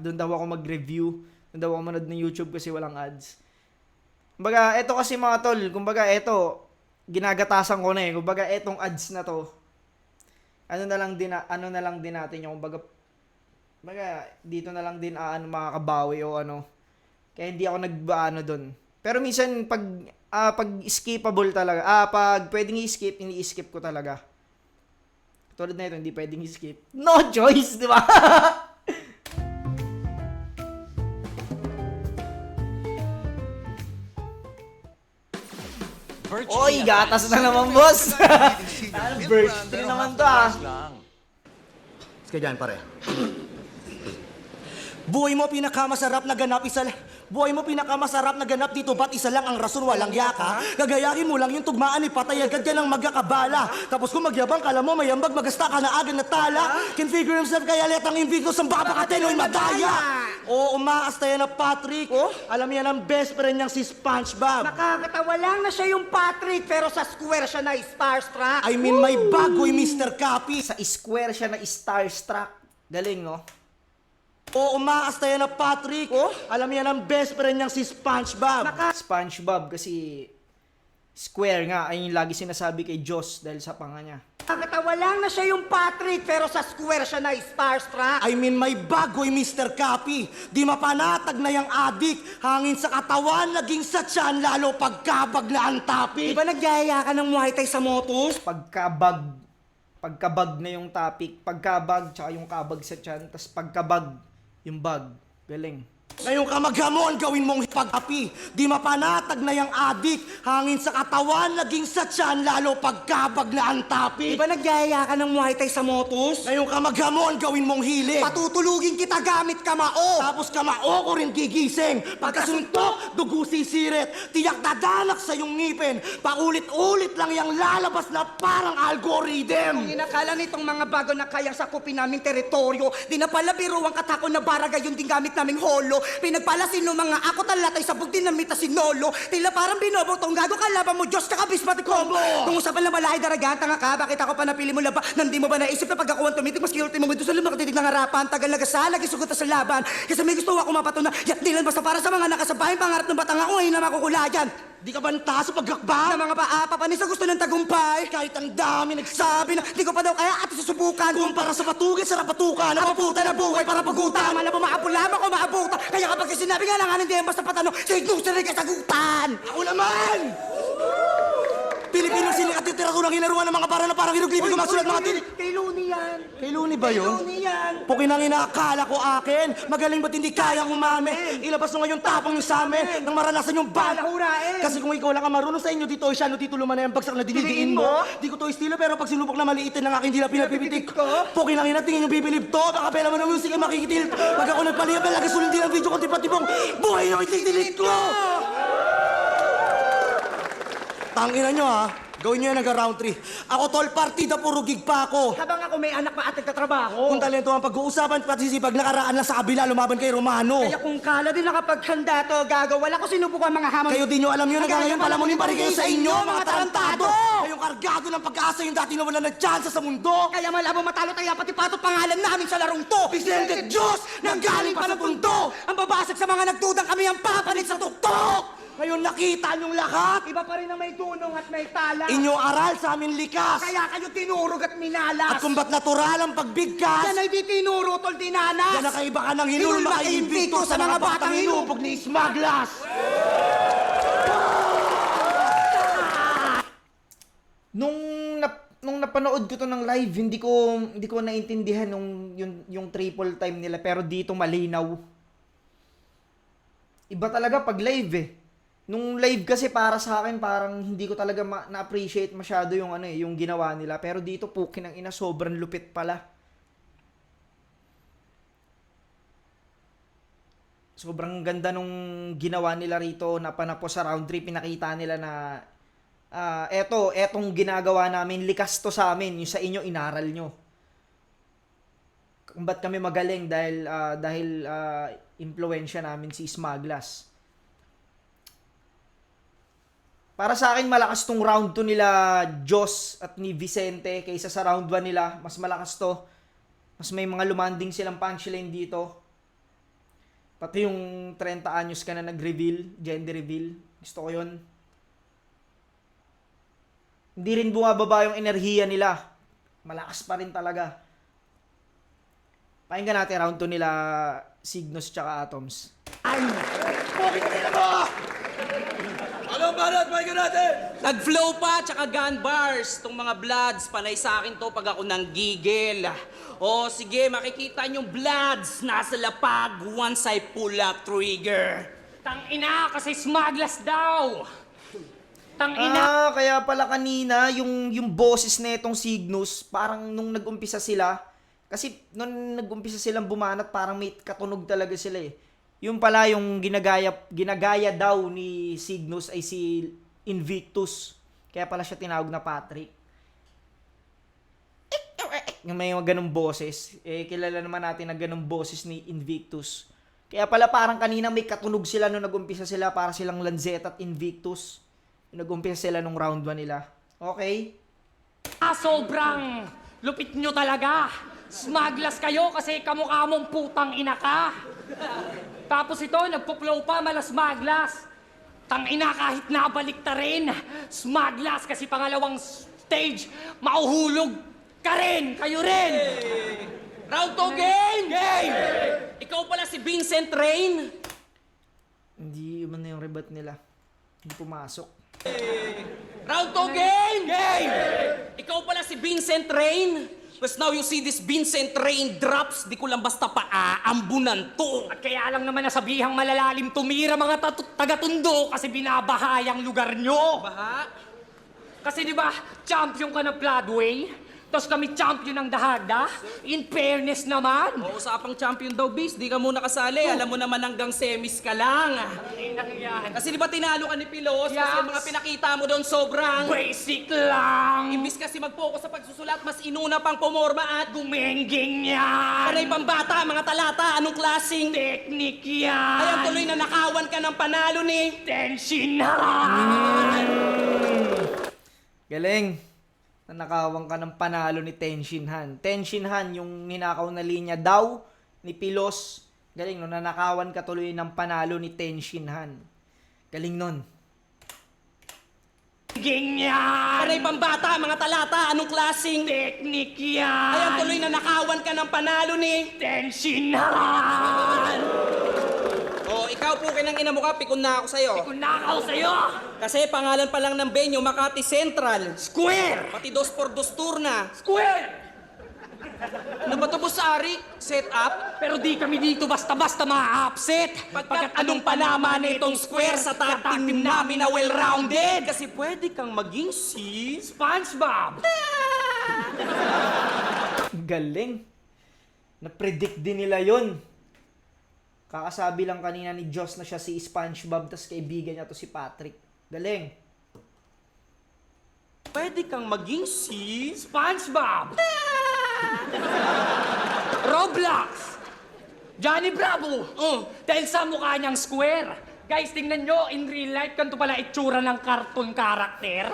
Speaker 1: doon daw ako mag-review. Doon daw ako manood ng YouTube kasi walang ads. Kumbaga, eto kasi mga tol, kumbaga, eto, ginagatasan ko na eh. Kumbaga, etong ads na to, ano na lang din natin yung, kumbaga, dito na lang din makakabawi o ano. Kaya hindi ako nag-ano doon. Pero minsan, pag skippable talaga, pag pwedeng i-skip, ini-skip ko talaga. Tulad na ito, hindi pwedeng i-skip. No choice, di ba? Oy, gatas na naman, boss. Birch naman to, ah.
Speaker 4: Sige dyan, pare. Buhay mo pinakamasarap na ganap Buhay mo pinakamasarap na ganap dito, ba't isa lang ang rason walang yaka? Gagayahin mo lang yung tugmaan ni patay, agad ka ng magkakabala. Tapos kung magyabang kala mo, mayambag, magasta ka na agad na tala. Can figure himself kaya letang invictus ang babakatin o'y madaya. Oo, umaasta yan na Patrick. Alam yan ang best friend niyang si SpongeBob.
Speaker 2: Nakakatawa lang na siya yung Patrick, pero sa square siya na starstruck.
Speaker 4: I mean, may bagoy Mr. Copy.
Speaker 1: Sa square siya na starstruck. Galing, no?
Speaker 4: Oo, umaasta yan na Patrick. Alam yan ang best friend niyang si SpongeBob.
Speaker 1: SpongeBob kasi square nga ay yung lagi sinasabi kay Diyos dahil sa panga niya.
Speaker 2: Nakakatawa lang na siya yung Patrick, pero sa square siya na starstruck.
Speaker 4: I mean, may bagoy Mr. Copy. Di mapanatag na yung adik. Hangin sa katawan, naging sa tiyan, lalo pagkabag na ang topic.
Speaker 2: Di ba nagyaya ka ng Muay Thai sa motos?
Speaker 1: Pagkabag na yung topic, pagkabag tsaka yung kabag sa tiyan, tas pagkabag yung bag. Galing.
Speaker 4: Ngayong kamaghamon, gawin mong hipag-api. Di mapanatag na yung adik. Hangin sa katawan, naging sa tiyan, lalo pagkabag na ang topic.
Speaker 2: Di ba nagyaya ka ng Muay Thai sa motos?
Speaker 4: Ngayong kamaghamon, gawin mong hilig.
Speaker 2: Patutulugin kita gamit kamao.
Speaker 4: Tapos kamao ko rin gigising. Pagkasuntok, dugo sisirit. Tiyak dadanak sa iyong ngipin. Paulit-ulit lang yung lalabas na parang algorithm.
Speaker 2: Kung inakala nitong mga bago na kayang sakupin naming teritoryo, di na pala biro ang katakon na barangay yung din gamit naming holo. Pinagpalasin no mga ako talatay sa bugtin na mita sinolo. Tila parang binobotong gago kalaban mo Diyos kakabis pati combo. Kung usapan lang malahay daragan, tanga ka, bakit ako pa napili mo laba? Nandi mo ba naisip na pag ako ang tumitig, mas kilti mo doon sa lumang titig ng harapan, tagal nagasala, gisugot sa laban. Kasi may gusto ako mapatunan, yan di lang basta para sa mga nakasabayan, pangarap ng batang ako ngayon na makukulayan.
Speaker 4: Di ka banta sa pagkakba?
Speaker 2: Na mga paapa sa gusto ng tagumpay.
Speaker 4: Kahit ang dami
Speaker 2: Sabi na, di ko pa daw kaya at susubukan.
Speaker 4: Kumpara sa patugid, sarap patukan. Napaputa na buhay para pagutan.
Speaker 2: Tama na po, maapulama ko, maabutan. Kaya kapag sinabi nga lang, hindi yan basta patanong, sa ignusa rin kasagutan.
Speaker 4: Ako naman! Pilipinong siling at literaturang hinaruan ng mga bara na parang hieroglifo masulat mga tinik.
Speaker 2: Kay Looney yan.
Speaker 4: Kay Looney ba yun?
Speaker 2: Looney yan.
Speaker 4: Pukin ang inaakala ko akin. Magaling ba't hindi kayang umamin? Ilabas mo ngayon tapang yung sa amin nang maranasan yung
Speaker 2: Palahurain.
Speaker 4: Kasi kung ikaw lang ang marunong sa inyo, dito ay siya, no, dito luman na yung bagsak na dinidiin mo. Di ko to estilo, pero pag sinubok na maliitin ng aking dila pinapipitik ko. Pukin ang ina, tingin yung bibilib to. Baka pera mo ng music ay makikitil. Pag ako nagpaliyap, lagi sulong din ang video ko, tipong buhay nyo ititilid ko. Tangina nyo ha. Gawin nyo yan hanggang round 3. Ako tol, partida puro gig pa ako.
Speaker 2: Habang ako may anak pa at nagtatrabaho.
Speaker 4: Kung talento ang pag-uusapan at sisipag, nakaraan lang sa kabila, lumaban kay Romano.
Speaker 2: Kaya kung kala din nakapaghanda to, gagawa. Wala ko sinubukan mga hamon.
Speaker 4: Kayo din nyo alam yun, hanggang ngayon pala mo ni kayo sa inyo, mga tarantado!
Speaker 2: tarantado!
Speaker 4: Kayong kargado ng pag-asa yung dati na wala na tsansa sa mundo!
Speaker 2: Kaya malabo matalo tayo pati pato pangalan namin sa larong to.
Speaker 4: Vicente Diyos, nanggaling pa sa mundo!
Speaker 2: Ang babasag sa mga nagdudang kami ang papalit sa tuktok.
Speaker 4: Ngayon nakita niyong lahat!
Speaker 2: Iba pa rin ang may dunong at may tala.
Speaker 4: Inyong aral sa amin likas!
Speaker 2: Kaya kayo tinurog at minalas.
Speaker 4: At kung ba't natural ang pagbigkas,
Speaker 2: Yan ay di tinuro, tol, dinanas.
Speaker 4: yan nakaiba ka ng hinulma kay Invictus sa mga batang hinubog ni Smaglas!
Speaker 1: Nung napanood ko to ng live, hindi ko naintindihan yung triple time nila, pero dito malinaw. Iba talaga pag live eh. Nung live kasi para sa akin parang hindi ko talaga na-appreciate masyado yung ginawa nila, pero dito pukin ang ina, sobrang lupit pala. Sobrang ganda nung ginawa nila rito na panapos sa round 3, pinakita nila na etong ginagawa namin, likas to sa amin, yung sa inyo inaral nyo. Kung ba't kami magaling dahil impluwensya namin si Smaglas. Para sa akin malakas tong round 2 nila Jos at ni Vicente kaysa sa round 1 nila, mas malakas to. Mas may mga lumanding silang punchline dito. Pati yung 30 anyos ka na nag-reveal, gender reveal. Gusto ko yun. Hindi rin bumababa yung enerhiya nila. Malakas pa rin talaga. Pakinggan natin round 2 nila Signos tsaka Atoms.
Speaker 3: Ano banat, pakinggan natin!
Speaker 7: Nag-flow pa, tsaka gun bars. Tong mga bloods, panay sa akin to pag ako nanggigil. O sige, makikita niyong bloods, nasa lapag once I pull up trigger.
Speaker 5: Tangina, kasi Smaglas daw! Tangina!
Speaker 1: Kaya pala kanina, yung boses na itong Signos, parang nung nag-umpisa sila, kasi nung nag-umpisa silang bumanat, parang may katunog talaga sila eh. Yung pala, yung ginagaya daw ni Signos ay si Invictus. Kaya pala siya tinawag na Patrick. Yung may mga ganong boses. Kilala naman natin na ganong boses ni Invictus. Kaya pala parang kanina may katunog sila nung nag-umpisa sila, para silang Lanzetta at Invictus. Nung nag-umpisa sila nung round 1 nila. Okay?
Speaker 5: Sobrang lupit nyo talaga. Smaglas kayo kasi kamukha mong putang ina ka. Tapos ito, nagpo-flow pa, Smaglas. Tangina, kahit nabalik ta rin. Smaglas kasi pangalawang stage, mauhulog ka rin, kayo rin.
Speaker 7: Round 2 game! Game! Ikaw pala si Vincent Rain.
Speaker 1: Hindi yun na yung rebat nila. Hindi pumasok.
Speaker 7: Round 2 game! Game! Ikaw pala si Vincent Rain. Because now you see this Vincent Rain drops, di ko lang basta paaambunan to.
Speaker 5: At kaya lang naman nasabihang malalalim tumira mga taga-tundo kasi binabahayang lugar nyo.
Speaker 7: Baha?
Speaker 5: Kasi di ba, champion ka ng Floodway? Tapos kami champion ng Dahagda? In fairness naman.
Speaker 7: O, usapang champion daw, Bis. Di ka muna kasali. Alam mo naman hanggang semis ka lang.
Speaker 5: Inang yan.
Speaker 7: Kasi di ba tinalo ka ni Pilos? Kasi
Speaker 5: Yes.
Speaker 7: yung mga pinakita mo doon sobrang...
Speaker 5: Basic lang.
Speaker 7: Imbis kasi mag-focus sa pagsusulat, mas inuna pang pumorma at
Speaker 5: Gumengging yan.
Speaker 7: panay pambata, mga talata, anong klaseng...
Speaker 5: Teknik yan.
Speaker 7: Ayan tuloy na nakawan ka ng panalo ni...
Speaker 5: Tenshinhan.
Speaker 1: Galing. Nanakawang ka ng panalo ni Tenshinhan. Tenshinhan, yung ninakaw na linya daw ni Pilos. Galing, no? Nanakawan ka tuloy ng panalo ni Tenshinhan. Galing nun.
Speaker 5: Gumengging yan.
Speaker 7: Panay pambata, mga talata, anong klaseng...
Speaker 5: Teknik yan.
Speaker 7: Ayan tuloy na nakawan ka ng panalo ni...
Speaker 5: Tenshinhan.
Speaker 7: Oh, ikaw po kinang ina mo ka, pikon na ako sa'yo.
Speaker 5: Kunakaw sa'yo.
Speaker 7: Kasi pangalan pa lang ng venue, Makati Central.
Speaker 5: Square.
Speaker 7: Pati 2x2 tour na.
Speaker 5: Square.
Speaker 7: Ano ba ito, Bossari? Set up?
Speaker 5: Pero di kami dito basta-basta ma-upset.
Speaker 7: Pagkat anong panama na itong square sa top team namin na well-rounded? Kasi pwede kang maging si...
Speaker 5: SpongeBob.
Speaker 1: Galing. Na-predict din nila yon. Kakasabi lang kanina ni Joss na siya si SpongeBob, tas kaibigan niya to si Patrick. Galing.
Speaker 7: Pwede kang maging si...
Speaker 5: SpongeBob! Roblox! Johnny Bravo! Dahil sa mukha niyang square. Guys, tingnan nyo, in real life, ganito pala itsura ng cartoon character.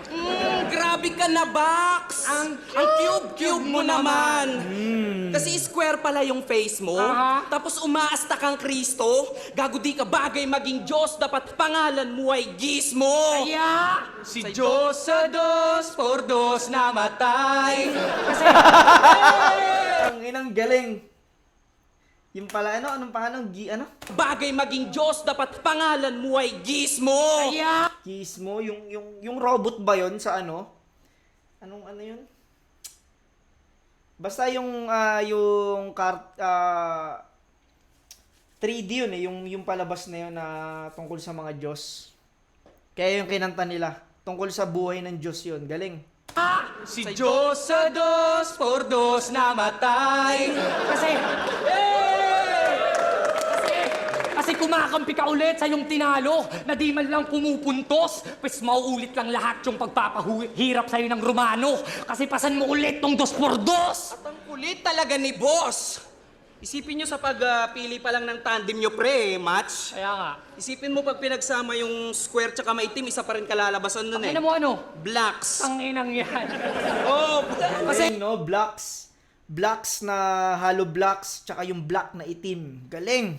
Speaker 7: Grabe ka na, Box! Ang cube-cube mo naman! Kasi square pala yung face mo,
Speaker 5: Aha.
Speaker 7: tapos umaasta kang Kristo, gago di ka bagay maging Diyos, dapat pangalan mo ay Gizmo!
Speaker 5: Kaya, si Diyos sa dos, por dos namatay. Kasi,
Speaker 1: Ang inang galing. Yung pala, anong pangalan?
Speaker 7: Bagay maging Diyos, dapat pangalan mo ay Gizmo!
Speaker 5: kaya,
Speaker 1: Gizmo, yung robot ba yon sa ano? Ano yun? Basta yung 3D yun eh, yung palabas na yun na tungkol sa mga Diyos. Kaya yung kinanta nila, tungkol sa buhay ng Diyos yun. Galing.
Speaker 5: si Diyos sa dos, por dos namatay. Kasi kumakampi ka ulit sa yung tinalo na di man lang pumupuntos. Pues mauulit lang lahat yung pagpapahirap sa'yo ng Romano. Kasi pasan mo ulit tong dos por dos.
Speaker 7: At ang kulit talaga ni Boss! Isipin nyo sa pagpili pa lang ng tandem nyo, pre, match.
Speaker 5: Kaya nga.
Speaker 7: Isipin mo pag pinagsama yung square tsaka maitim, isa pa rin kalalabasan nun eh.
Speaker 5: Ano mo ano?
Speaker 7: Blacks.
Speaker 5: Ang inang yan.
Speaker 7: Oh,
Speaker 1: Galing, no? Blocks. Blocks na hollow blocks, tsaka yung black na itim. Galing.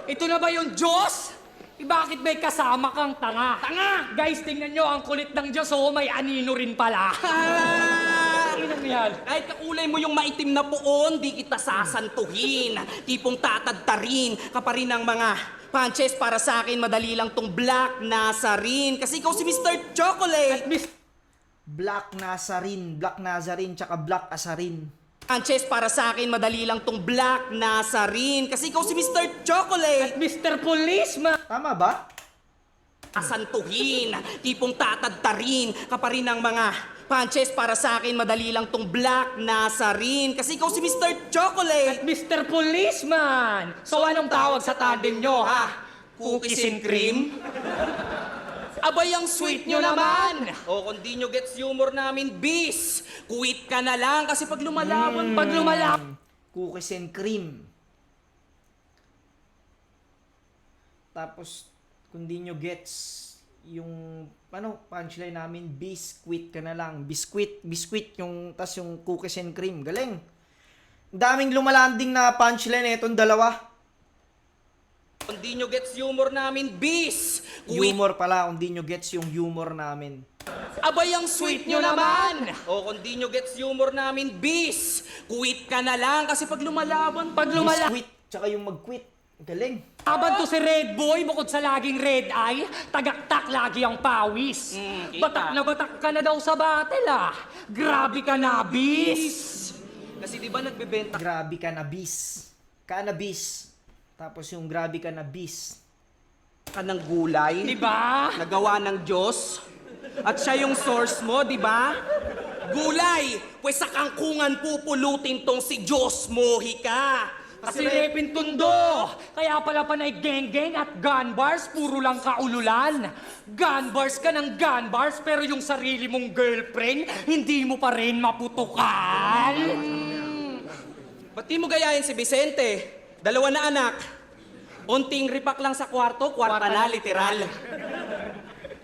Speaker 5: Ito na ba yung Diyos? Bakit may kasama kang tanga? Tanga! Guys, tingnan nyo, ang kulit ng Diyos, oh, may anino rin pala. Ang inang yan.
Speaker 7: kahit kakulay mo yung maitim na puon, di kita sasantuhin. Tipong tatadtarin ka pa rin ng mga punches para sa akin, madali lang tong Black Nazarene. Kasi ikaw si Mr. Chocolate.
Speaker 1: Black Nazarene, tsaka Black Asarin.
Speaker 7: Punches para sa akin, madali lang tong Black Nazarene. Kasi ikaw si Mr. Chocolate.
Speaker 5: Mr. Policeman!
Speaker 1: Tama ba?
Speaker 7: Asantuhin, tipong tatadtarin ka pa rin ng mga punches para sa akin, madali lang tong Black Nazarene. Kasi ikaw si Mr. Chocolate.
Speaker 5: Mr. Policeman! So anong tawag sa tandem nyo, ha?
Speaker 7: Cookies and cream? Abay, ang sweet nyo naman! O kung di nyo gets humor namin, bis, quit ka na lang kasi pag lumalaban,
Speaker 5: Pag lumalap,
Speaker 1: Cookies and cream. Tapos, kung di nyo gets yung punchline namin, biscuit ka na lang. Biscuit, tas yung cookies and cream. Galing. Ang daming lumalanding na punchline eh, itong dalawa.
Speaker 7: kung di nyo gets humor namin, bis, quit.
Speaker 1: Humor pala, kung di nyo gets yung humor namin.
Speaker 7: Abay, ang sweet nyo naman! O kung di nyo gets humor namin, bis, quit ka na lang kasi pag lumalaban,
Speaker 5: pag lumalap,
Speaker 1: Biscuit, tsaka yung mag-quit. Galing.
Speaker 5: laban to si Red Boy, bukod sa laging red eye, tagaktak lagi ang pawis.
Speaker 7: Kita.
Speaker 5: Batak ka na daw sa battle, ah. Grabe ka na, bis.
Speaker 7: kasi di ba nagbebenta
Speaker 1: Grabe cannabis. Cannabis. Tapos yung grabe cannabis.
Speaker 7: ka ng gulay?
Speaker 5: Di ba?
Speaker 7: Nagawa ng Diyos? At siya yung source mo, di ba? Gulay! Pues sa kangkungan pupulutin tong si Diyos mo, hika!
Speaker 5: Kasi Repin Tundo. Kaya pala panay geng-geng at gun bars, puro lang kaululan. Gun bars ka ng gun bars, pero yung sarili mong girlfriend, hindi mo pa rin maputukan.
Speaker 7: Ba't di mo gayahin si Vicente? Dalawa na anak. Unting ripak lang sa kwarto, kwarta na, literal.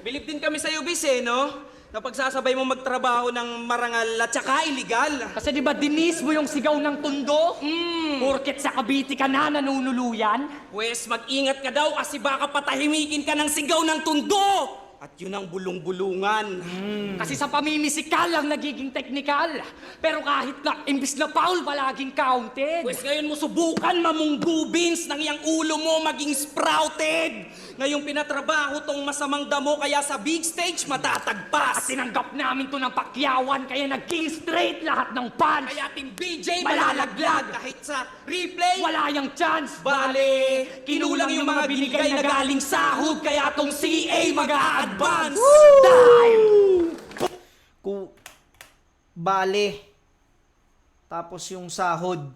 Speaker 7: Bilib din kami sa'yo, Bis, eh, no? Na pagsasabay mo magtrabaho ng marangal at saka illegal.
Speaker 5: Kasi di ba dinis mo yung sigaw ng Tundo? Porket sa Cavite ka na nanunuluyan?
Speaker 7: Pues mag-ingat ka daw kasi baka patahimikin ka ng sigaw ng tundo! At yun ang bulong-bulungan.
Speaker 5: Kasi sa pamimisikal lang nagiging technical. Pero kahit na imbis na foul, palaging counted.
Speaker 7: Pues ngayon mo subukan mamunggu beans nang iyang ulo mo maging sprouted. Ngayong pinatrabaho tong masamang damo kaya sa big stage
Speaker 5: At
Speaker 7: matatagpas.
Speaker 5: tinanggap namin to ng pakyawan, kaya naging straight lahat ng punch.
Speaker 7: Kaya Team BJ
Speaker 5: Malalaglag.
Speaker 7: malalaglag kahit sa replay.
Speaker 5: Wala yung chance.
Speaker 7: Bale, kinulang yung mga binigay na galing sahod kaya tong CA mag-a-advance.
Speaker 5: Time!
Speaker 1: Bale. Tapos yung sahod.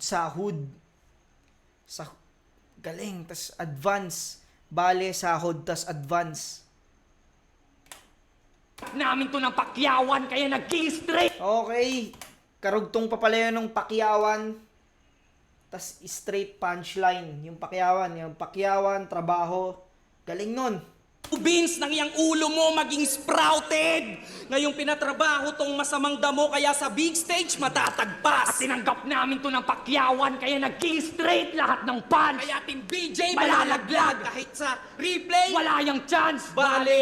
Speaker 1: Galing. Tas advance. Bale, sahod, tas advance.
Speaker 5: Namin to ng pakyawan, kaya naging straight.
Speaker 1: Okay. Karugtong pa pala yun ng pakyawan. Tas straight punchline. Yung pakyawan, trabaho. Galing nun.
Speaker 7: Beans ng iyang ulo mo maging sprouted. Ngayong pinatrabaho tong masamang damo kaya sa big stage
Speaker 5: At
Speaker 7: matatagpas.
Speaker 5: tinanggap namin to ng pakyawan, kaya naging straight lahat ng punch.
Speaker 7: Kaya Team BJ
Speaker 5: Malalaglag.
Speaker 7: malalaglag kahit sa replay.
Speaker 5: Wala yung chance.
Speaker 7: Bale,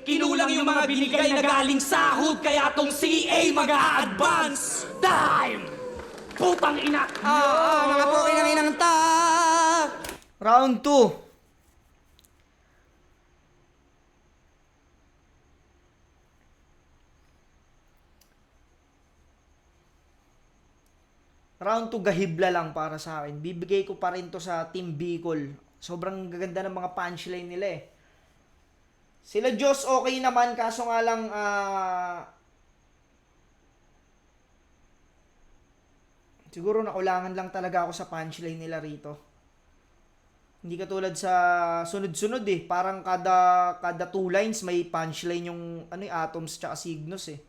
Speaker 7: kinulang yung mga binigay na galing sahod kaya tong CA mag-a-advance.
Speaker 5: Time! Putang ina!
Speaker 2: Mga puki ng inang ta.
Speaker 1: Round 2. Round 2 gahibla lang para sa akin. Bibigay ko pa rin to sa Team Bicol. Sobrang gaganda ng mga punchline nila eh. Sila Diyos okay naman, kaso nga lang siguro nakulangan lang talaga ako sa punchline nila rito. Hindi katulad sa sunod-sunod eh. Parang kada two lines may punchline yung Atoms tsaka Signos eh.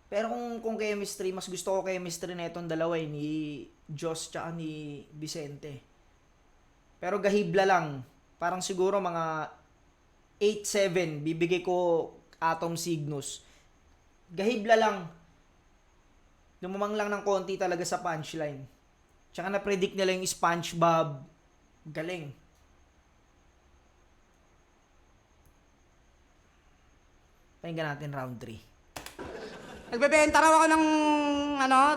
Speaker 1: Pero kung chemistry, mas gusto ko chemistry na itong dalawa eh, ni Joss tsaka ni Vicente. Pero gahibla lang. Parang siguro mga 8-7 bibigay ko Atom Signos. Gahibla lang. Lumamang lang ng konti talaga sa punchline. Tsaka na-predict nila yung SpongeBob. Galing. Pakinggan natin round 3.
Speaker 2: Nagbebenta raw ako ng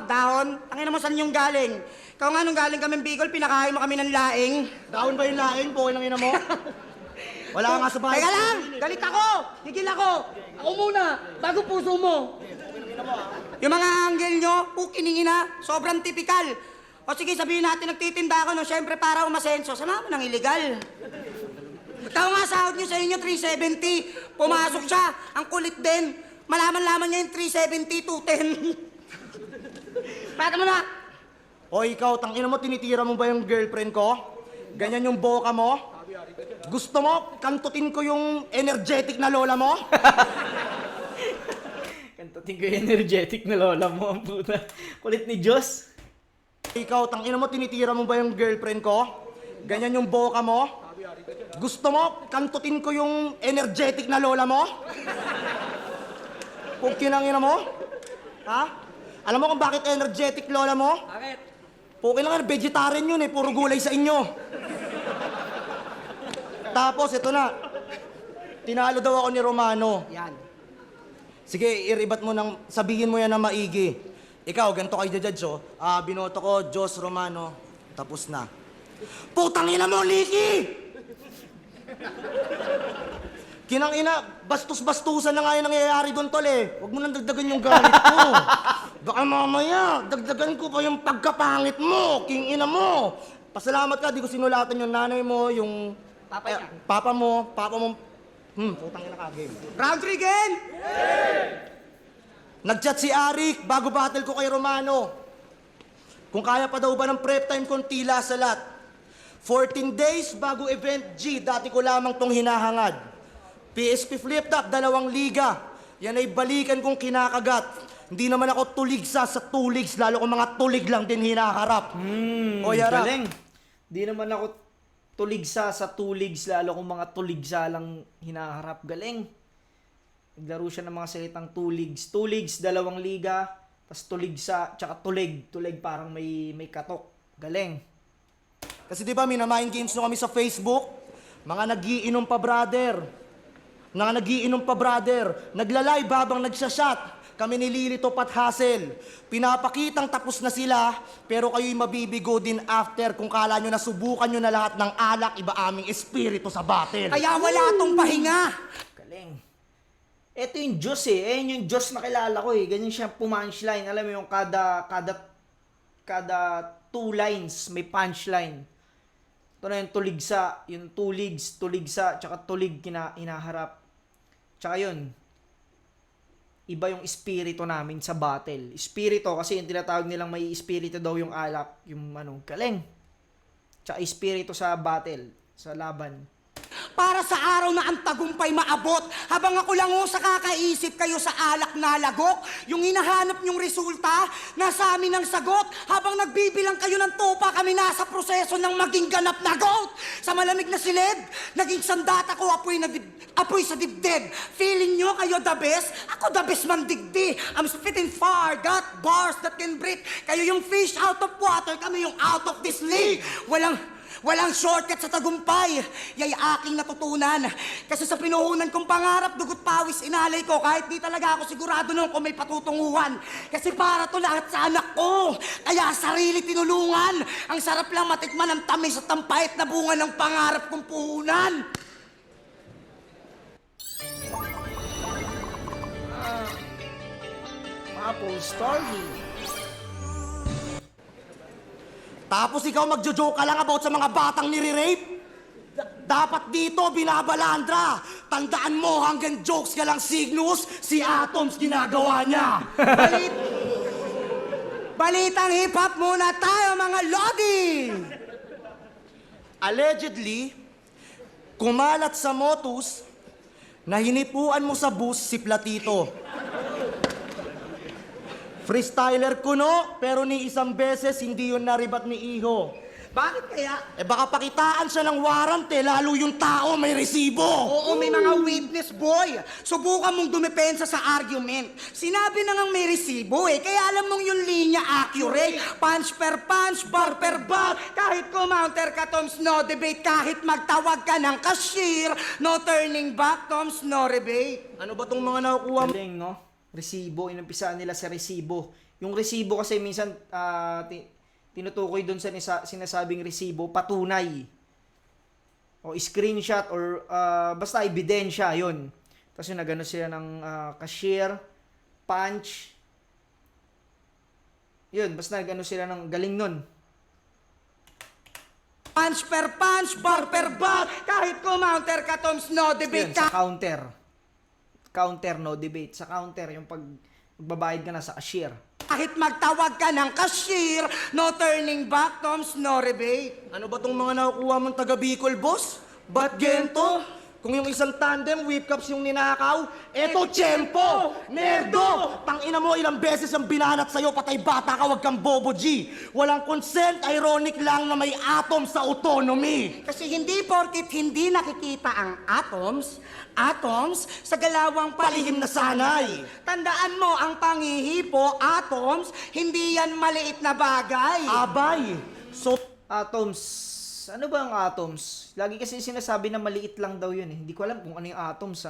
Speaker 2: dahon. Tangina mo, saan yung galing? Ikaw nga nung galing kami Bicol, pinakain mo kami ng laing.
Speaker 4: Daon ba yung laing? Pukin ng ina mo? Wala nga sa bahay.
Speaker 2: Teka lang! Galit ako! Higil ako! Ako muna! Bago puso mo! Yung mga anggel nyo, pukiningina, sobrang tipikal. O sige, sabihin natin nagtitinda ako, no? Siyempre para umasenso, sama mo ng illegal. Ikaw nga, sahod nyo sa inyo, 370. Pumasok siya, ang kulit din. Malaman-laman niya yung 370, 210. Pata mo na!
Speaker 4: O ikaw, tangina mo, tinitira mo ba yung girlfriend ko? Ganyan yung boka mo? Gusto mo, kantutin ko yung energetic na lola mo?
Speaker 1: Kantutin ko yung energetic na lola mo. Ang puta. Kulit ni Diyos.
Speaker 4: Ikaw, tangina mo, tinitira mo ba yung girlfriend ko? Ganyan yung boka mo? Gusto mo, kantutin ko yung energetic na lola mo? Kung kinangina mo? Ha? Alam mo kung bakit energetic lola mo?
Speaker 7: Bakit?
Speaker 4: Pukin lang, vegetarian yun eh, puro gulay sa inyo. Tapos, ito na. Tinalo daw ako ni Romano.
Speaker 2: Yan.
Speaker 4: Sige, iribat mo ng, sabihin mo yan na maigi. Ikaw, ganito kayo judge, oh. Binoto ko, Diyos Romano. Tapos na. Putang ina mo, Liki! Kinang ina, bastos-bastusan na nga yung nangyayari doon, tol eh. Huwag mo nang dagdagan yung galit ko. Baka mamaya, dagdagan ko pa yung pagkapangit mo, king ina mo. Pasalamat ka, di ko sinulatan yung nanay mo, yung
Speaker 2: Papa niya.
Speaker 4: papa mo, putang ina ka, game.
Speaker 2: Round 3 again!
Speaker 4: Nag-chat si Arik bago battle ko kay Romano. Kung kaya pa daw ba ng prep time kong tila sa lat. 14 days bago event G, dati ko lamang tong hinahangad. PSP flip top, 2 liga. Yan ay balikan kong kinakagat. Hindi naman ako tuligsa sa tuligs, lalo kung mga tulig lang din hinaharap. O yarap.
Speaker 1: Galing. Di naman ako tuligsa sa tuligs, lalo kung mga tuligsa lang hinaharap. Galing. Naglaro siya ng mga salitang tuligs. Tuligs, 2 liga. Tapos tuligsa, tsaka tulig. Tulig parang may katok. Galing.
Speaker 4: Kasi di ba, minamind games nyo kami sa Facebook. Mga nagiinom pa, brother. Nagla-live habang nagsashot. Kami ni Lilito Pat Hassel. Pinapakitang tapos na sila, pero kayo'y mabibigo din after kung kala nyo nasubukan nyo na lahat ng alak, iba aming espiritu sa battle.
Speaker 2: Kaya wala tong pahinga!
Speaker 1: Galing. Ito yung Diyos eh. Ayun yung Diyos na kilala ko eh. Ganyan siya pumunchline. Alam mo yung kada 2 lines may punchline. Ito na yung tuligsa, yung tuligs, tuligsa, tsaka tulig hinaharap. Tsaka yun, iba yung espiritu namin sa battle. Espiritu, kasi yung tinatawag nilang may espiritu daw yung alak, yung galing. Tsaka espiritu sa battle, sa laban.
Speaker 2: para sa araw na ang tagumpay maabot. Habang ako lang sa kakaisip kayo sa alak na lagok, yung hinahanap nyong resulta, nasa amin ang sagot. Habang nagbibilang kayo ng tupa, kami nasa proseso ng maging ganap na goat. Sa malamig na silid, naging sandata ko, apoy sa dibdib. Feeling nyo kayo the best? Ako the best man digdi. I'm spitting fire, got bars that can breathe. Kayo yung fish out of water, kami yung out of this league. Walang shortcut sa tagumpay. Yay aking natutunan. Kasi sa pinuhunan kong pangarap, dugot pawis inalay ko. Kahit di talaga ako sigurado noon kung may patutunguhan. Kasi para to lahat sa anak ko. Kaya sarili tinulungan. Ang sarap lang matikman ang tamis at tampahit na bunga ng pangarap kong puhunan.
Speaker 1: Apple Starving.
Speaker 4: Tapos ikaw magjo-joke ka lang about sa mga batang nire-rape? Dapat dito binabalandra. Tandaan mo, hanggang jokes ka lang, Cygnus, si Atoms ginagawa niya.
Speaker 2: Balitang hip-hop muna tayo, mga lodi!
Speaker 4: Allegedly, kumalat sa Motus na hinipuan mo sa bus si Platito. Freestyler kuno, pero ni isang beses hindi yun naribat ni Iho.
Speaker 2: Bakit kaya?
Speaker 4: Baka pakitaan siya ng warrant lalo yung tao may resibo.
Speaker 2: Oo, may mga witness, boy. Subukan mong dumepensa sa argument. Sinabi na ngang may resibo kaya alam mong yung linya accurate. Punch per punch, bar per bar. Kahit kumounter ka, Toms, no debate. Kahit magtawag ka ng cashier, no turning back, Toms, no rebate.
Speaker 4: Ano ba tong mga nakukuha mo?
Speaker 1: Galing, no? Resibo, inumpisaan nila sa resibo. Yung resibo kasi minsan tinutukoy doon sa sinasabing resibo, patunay. O screenshot or basta ebidensya, yun. Tapos yung nagano sila ng cashier, punch. Yun, basta nagano sila ng galing nun.
Speaker 2: Punch per punch, bar per bar. Kahit kumounter ka, Toms, no debate.
Speaker 1: Yun, sa counter. Counter, no debate. Sa counter, yung pag magbabayad ka na sa cashier.
Speaker 2: Kahit magtawag ka ng cashier, no turning back, Toms, no rebate.
Speaker 4: Ano ba tong mga nakukuha mong taga Bicol, boss? Ba't gento? Kung yung isang tandem, whip cups yung ninakaw, eto tiyempo! Nerdo! Tangina mo, ilang beses ang binanat sa'yo, patay bata ka, wag kang bobo G. Walang consent, ironic lang na may atom sa autonomy.
Speaker 2: Kasi hindi porkit hindi nakikita ang atoms sa galawang
Speaker 4: Palihim na sanay.
Speaker 2: Tandaan mo, ang pangihipo, atoms, hindi yan maliit na bagay.
Speaker 4: Abay, so
Speaker 1: Atoms. Ano ba ang atoms? Lagi kasi sinasabi na maliit lang daw yun eh. Hindi ko alam kung ano yung atoms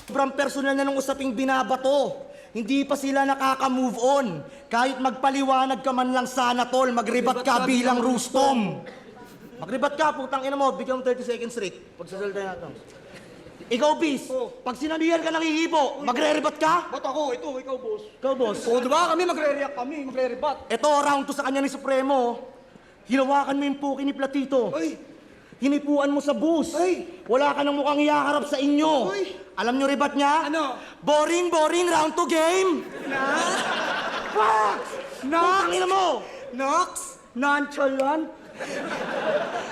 Speaker 4: sobrang personal na nung usaping binabato. Hindi pa sila nakaka-move on. Kahit magpaliwanag ka man lang sana, tol, magribat ka bilang Rustom. Magribat ka, putang ina mo, bigyan mo 30 seconds straight. Pagsasalta natin. Ikaw, Bis, pag sinabihan ka ng hihibo, magre-rebat ka?
Speaker 2: Ba't ako? Ikaw, boss.
Speaker 4: Ikaw, boss.
Speaker 2: O, diba? Kami magre-react.
Speaker 4: Ito, round 2 sa kanya ni Supremo. Hinawakan mo yung puki ni Platito.
Speaker 2: Ay!
Speaker 4: Hinipuan mo sa bus.
Speaker 2: Ay!
Speaker 4: Wala ka nang mukhang iyakarap sa inyo.
Speaker 2: Ay!
Speaker 4: Alam nyo ribat niya?
Speaker 2: Ano?
Speaker 4: Boring, round 2 game. Putang ina mo!
Speaker 2: Nox? Nonchalant?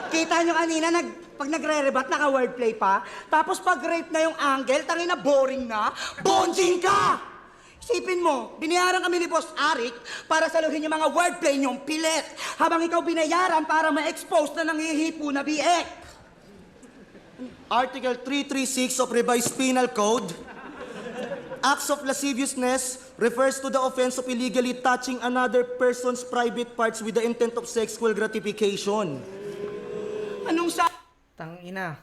Speaker 2: Kita nyo kanina, pag nagre-rebat, naka-wordplay pa. Tapos pag rape na yung angle, tangina boring na.
Speaker 4: Bonjing ka!
Speaker 2: Isipin mo, binayaran kami ni Boss Arik para saluhin yung mga wordplay niyong pilit. Habang ikaw binayaran para ma-expose na nanghihipo na biek.
Speaker 4: Article 336 of Revised Penal Code. Acts of lasciviousness refers to the offense of illegally touching another person's private parts with the intent of sexual gratification.
Speaker 2: Anong sa...
Speaker 1: Tangina.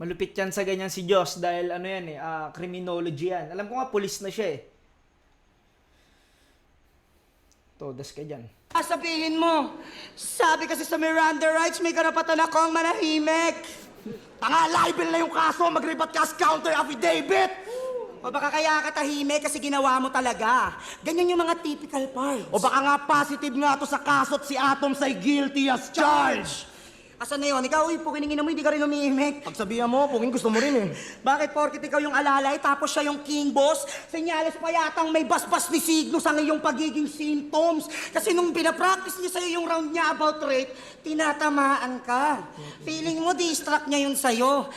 Speaker 1: Malupit yan sa ganyan si Diyos dahil ano yan criminology yan. Alam ko nga, pulis na siya eh. Todas ka dyan.
Speaker 2: Sabihin mo, sabi kasi sa Miranda rights, may karapatan akong manahimik.
Speaker 4: Tanga, libel na yung kaso, magribat ka as counter affidavit!
Speaker 2: O baka kaya ka tahimik kasi ginawa mo talaga. Ganyan yung mga typical parts.
Speaker 4: O baka nga positive nga to sa kaso at si Atom say guilty as charged!
Speaker 2: Asan na yun? Ikaw, pukiningin mo, hindi ka rin umihimik.
Speaker 4: Pagsabihan mo, pungin gusto mo rin eh.
Speaker 2: Bakit porkit ikaw yung alalay, tapos siya yung king boss? Senyales pa yatang may basbas ni Signos ang iyong pagiging symptoms. Kasi nung pinapractice niya sa'yo yung round niya about rape, tinatamaan ka. Feeling mo, distract niya yun sa'yo.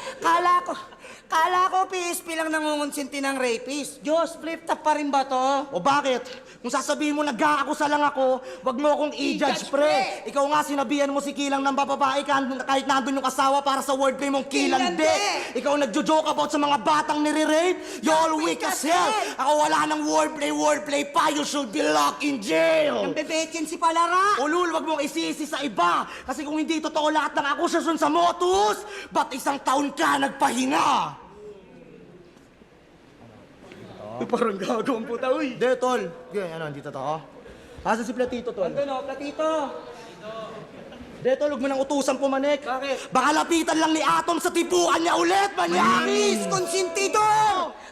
Speaker 2: Kala ko PSP lang nangungonsinti ng rapist. Diyos, flip top pa rin ba to?
Speaker 4: O bakit? Kung sasabihin mo nag-aakusa lang ako, wag mo akong i-judge, pre. Ikaw nga sinabihan mo si Kilang ng bababae ka kahit nandun yung asawa para sa wordplay mong kilande. Ikaw nagjo-joke about sa mga batang nire-rape. You're all weak as hell. Ako wala ng wordplay pa. You should be locked in jail.
Speaker 2: Ang bebekin si Palara.
Speaker 4: Ulul, wag mong isisi sa iba. Kasi kung hindi totoo lahat ng akusasyon sa motus, ba't isang taon ka nagpahinga?
Speaker 2: Parang gagawin po tao eh.
Speaker 4: De, tol. Ano, hindi totoo? Asa si Platito, tol?
Speaker 2: Ano, Platito?
Speaker 4: De, tol, huwag mo nang utusan pumanik.
Speaker 2: Bakit?
Speaker 4: Baka lapitan lang ni Atom sa tipuan niya ulit, manyakis!
Speaker 2: Konsentido!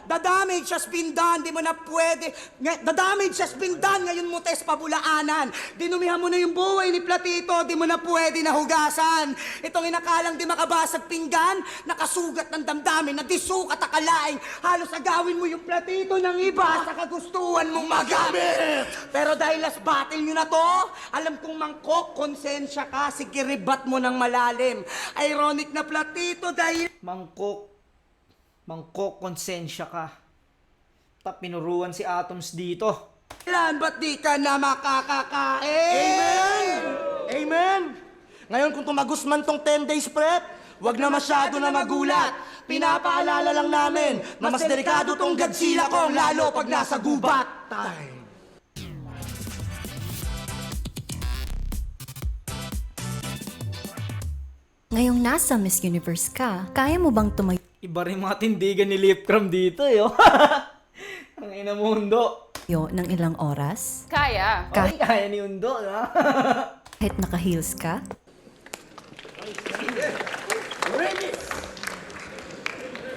Speaker 2: The damage has been done, di mo na pwede. The damage has been done, ngayon mo test pabulaanan. Dinumihan mo na yung buhay ni Platito, di mo na pwede na hugasan. Itong inakalang di makabasag pinggan, nakasugat ng damdamin, nadisuk at akalaing. Halos agawin mo yung Platito ng iba sa kagustuhan mong magamit. Pero dahil last battle nyo na to, alam kong mangkok, konsensya ka, sige ribat mo ng malalim. Ironic na Platito dahil...
Speaker 1: Mangkok, konsensya ka. Pinuruan si Atoms dito.
Speaker 2: Ilan, ba't di ka na makakakain?
Speaker 4: Amen! Amen! Ngayon kung tumagos man tong 10 days prep, wag na masyado na magulat. Pinapaalala lang namin na mas delikado tong Godzilla ko, lalo pag nasa gubat. Time.
Speaker 8: Ngayong nasa Miss Universe ka, kaya mo bang tumayo
Speaker 1: Iba rin mga tindigan ni Lipcram dito, yo. Ang ina mo, Undo.
Speaker 8: ng ilang oras?
Speaker 6: Kaya.
Speaker 1: Okay, kaya ni Undo, ha?
Speaker 8: Kahit naka-heels ka?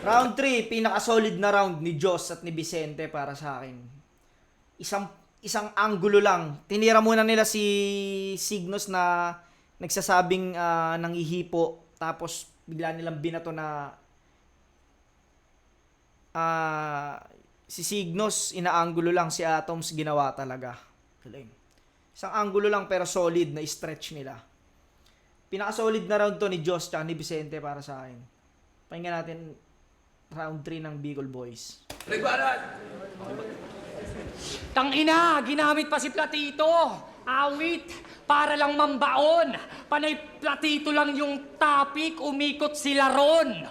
Speaker 1: Round 3, pinaka-solid na round ni Joss at ni Vicente para sa akin. Isang anggulo lang. Tinira muna nila si Signos na nagsasabing nangihipo. Tapos bigla nilang binato na si Signos inaanggulo lang, si Atoms ginawa talaga. Galing. Isang anggulo lang pero solid na stretch nila. Pinaka-solid na round to ni Joss at ni Vicente para sa akin. Pakinggan natin round 3 ng Bicol Boys.
Speaker 5: Tangina, ginamit pa si Platito. Awit, para lang mambaon. Panay Platito lang yung topic, umikot sila ron.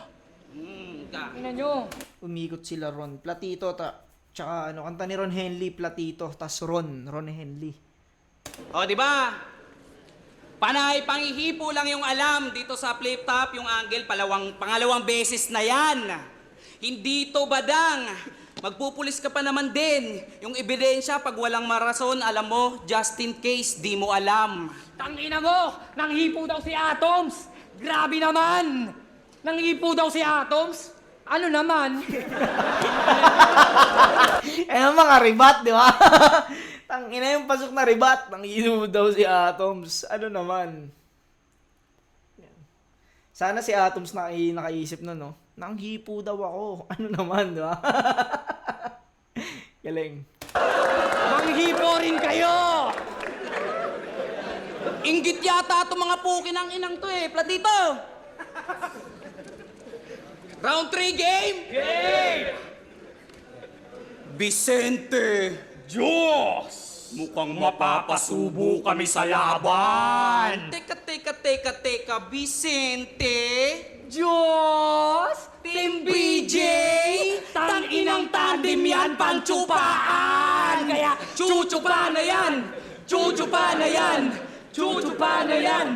Speaker 5: Tingnan nyo.
Speaker 1: Umikot sila Ron. Platito, tsaka kanta ni Ron Henley, Platito, tas Ron Henley.
Speaker 7: O, di ba? Panay panghihipo lang yung alam dito sa flip top, yung angle, pangalawang beses na yan. Hindi to badang. Magpupulis ka pa naman din. Yung ebidensya, pag walang marason, alam mo, just in case, di mo alam.
Speaker 5: Tangina mo, nanghipo daw si Atoms. Grabe naman. Nanghipo daw si Atoms. Ano naman?
Speaker 1: Mga ribat, di ba? Tangina yung pasok na ribat. Nanginom daw si Atoms. Ano naman? Sana si Atoms nakaisip nun, no? Nanghipo daw ako. Ano naman, di ba? Galing.
Speaker 5: Manghipo rin kayo!
Speaker 7: Inggit yata itong mga pukin ng inang to eh, Platito! Round 3 game?
Speaker 5: Game!
Speaker 7: Vicente! Diyos! Mukhang mapapasubo kami sa laban! Teka, Vicente?
Speaker 5: Diyos! Team BJ! Tang-inang tandem yan, pantsupaan! Kaya chuchupa na yan! Chuchupa na yan! Chuchupa na yan!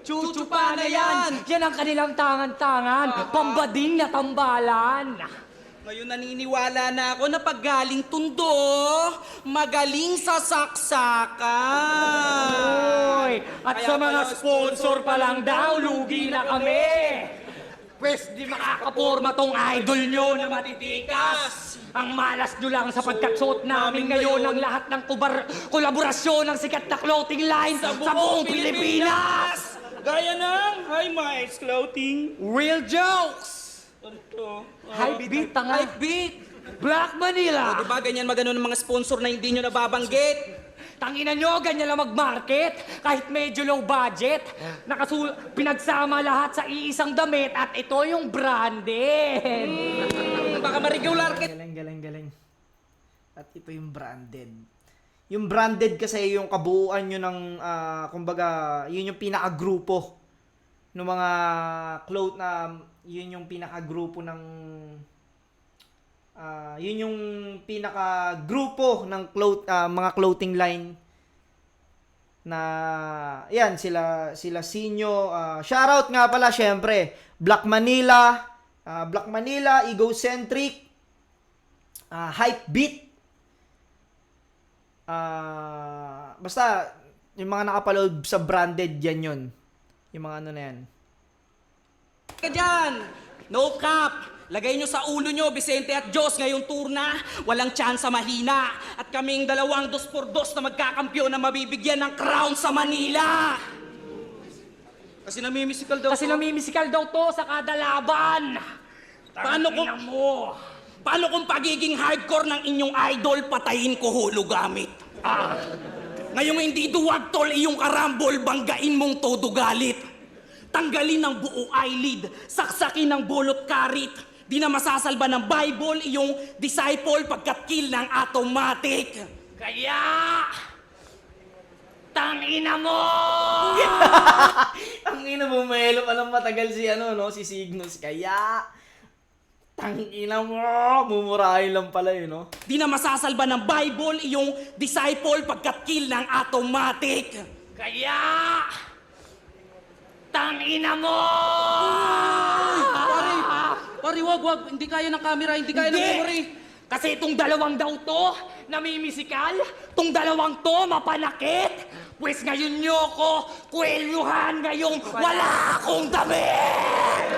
Speaker 5: Chuchupa na yan! Yan ang kanilang tangan-tangan, pambading na tambalan!
Speaker 7: Ngayon naniniwala na ako na pag galing tundo, magaling sa saksakan!
Speaker 5: Oy! At sa mga sponsor pa lang daw, lugi na kami! Pwes di makakaporma tong idol nyo na matitikas! Ang malas nyo lang sa pagkatsuot namin ngayon ng lahat ng kolaborasyon ng sikat na clothing line sa buong Pilipinas!
Speaker 7: Gaya ng Hi Miles Clothing.
Speaker 5: Real jokes!
Speaker 7: Ano to?
Speaker 5: Hype beat, tanga.
Speaker 7: Hype beat.
Speaker 5: Black Manila!
Speaker 7: O, diba ganyan magano ng mga sponsor na hindi nyo nababanggit?
Speaker 5: Tangina nyo, ganyan lang mag-market. Kahit medyo low budget. Pinagsama lahat sa iisang damit at ito yung branded.
Speaker 7: Baka ma-regular ka.
Speaker 1: Galing. At ito yung branded. Yung branded kasi yung kabuuan nyo ng, kumbaga, yun yung pinaka-grupo ng mga cloth na, yun yung pinaka-grupo ng, yun yung pinaka-grupo ng mga clothing line na, yan, sila Sinyo, shoutout nga pala, syempre, Black Manila, Egocentric, Hype Beat, basta, yung mga nakapalood sa branded, yan yun. Yung mga ano na yan.
Speaker 7: Ka dyan. No cap. Lagay nyo sa ulo nyo, Vicente at Diyos, ngayong tour na, walang tsansa mahina. At kaming 2-2 na magkakampiyon na mabibigyan ng crown sa Manila. Kasi namimisikal daw to sa kada laban. Paano kung pagiging hardcore ng inyong idol, patayin ko hulo gamit? Ngayong hindi duwag tol iyong karambol, banggain mong todo galit. Tanggalin ng buo eyelid, saksakin ng bolot karit. Di na masasalba ng Bible iyong disciple pagkat kill ng automatic. Kaya, tangina mo!
Speaker 1: Ang ina mo, Melo, palang matagal si Cygnus. Kaya, tangina mo, mumurahin lang pala yun, no?
Speaker 7: Di na masasalba ng Bible iyong disciple pagkat kill ng automatic. Kaya, tangina mo!
Speaker 2: Pare, wag. Hindi kaya ng camera, hindi kaya ng memory.
Speaker 5: Kasi itong dalawang daw to, namimisikal, itong dalawang to, mapanakit. Pwes ngayon nyo ko, kwelyuhan ngayong wala akong damit!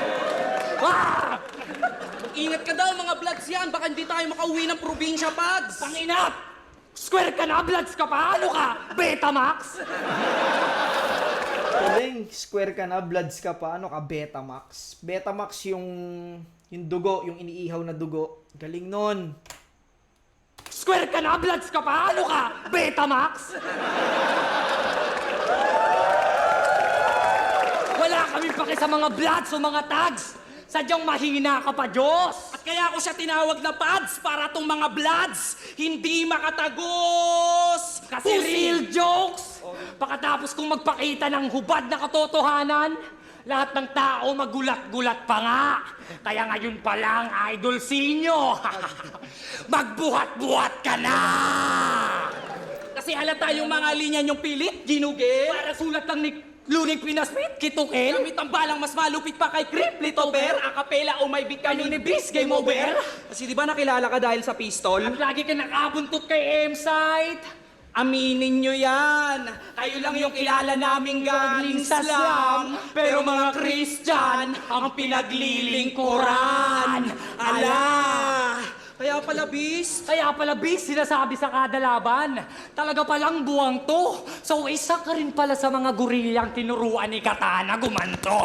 Speaker 7: Ingat ka daw mga bloods yan, baka hindi tayo makauwi ng probinsya, Pads.
Speaker 5: Pangina! Square ka na, bloods ka pa? Ano ka? Betamax?
Speaker 1: Galing, square ka na, bloods ka pa, ano ka, Betamax. Betamax yung dugo, yung iniihaw na dugo. Galing nun.
Speaker 5: Square ka na, bloods ka pa? Ano ka? Betamax? Wala kami pake sa mga bloods o mga tags. Sadyang mahina ka pa, Diyos.
Speaker 7: At kaya ako siya tinawag na Pads para tong mga bloods hindi makatagos.
Speaker 5: Kasi real jokes. Pagkatapos kong magpakita ng hubad na katotohanan, lahat ng tao magulat-gulat pa nga. Kaya ngayon pa lang, Idol Sinyo, magbuhat-buhat ka na!
Speaker 7: Kasi halata yung mga linya niyong pilit, ginugel.
Speaker 5: Para sulat lang ni Luning Pinasmit, Kitukel.
Speaker 7: Gamit ang balang mas malupit pa kay Crip, Litoper, Acapella o may bit kami ni Bis, Game Over. Kasi di ba nakilala ka dahil sa pistol?
Speaker 5: At lagi ka nakabuntot kay M-Site.
Speaker 7: Aminin nyo yan. Kayo lang yung kilala naming galing sa slam. Pero mga Christian, ang pinaglilingkuran. Ala! Kaya pala, Bis.
Speaker 5: Kaya pala, Bis, sinasabi sa kada laban, talaga palang buwang to. So, isa ka rin pala sa mga gorillang tinuruan ni Katana gumanto.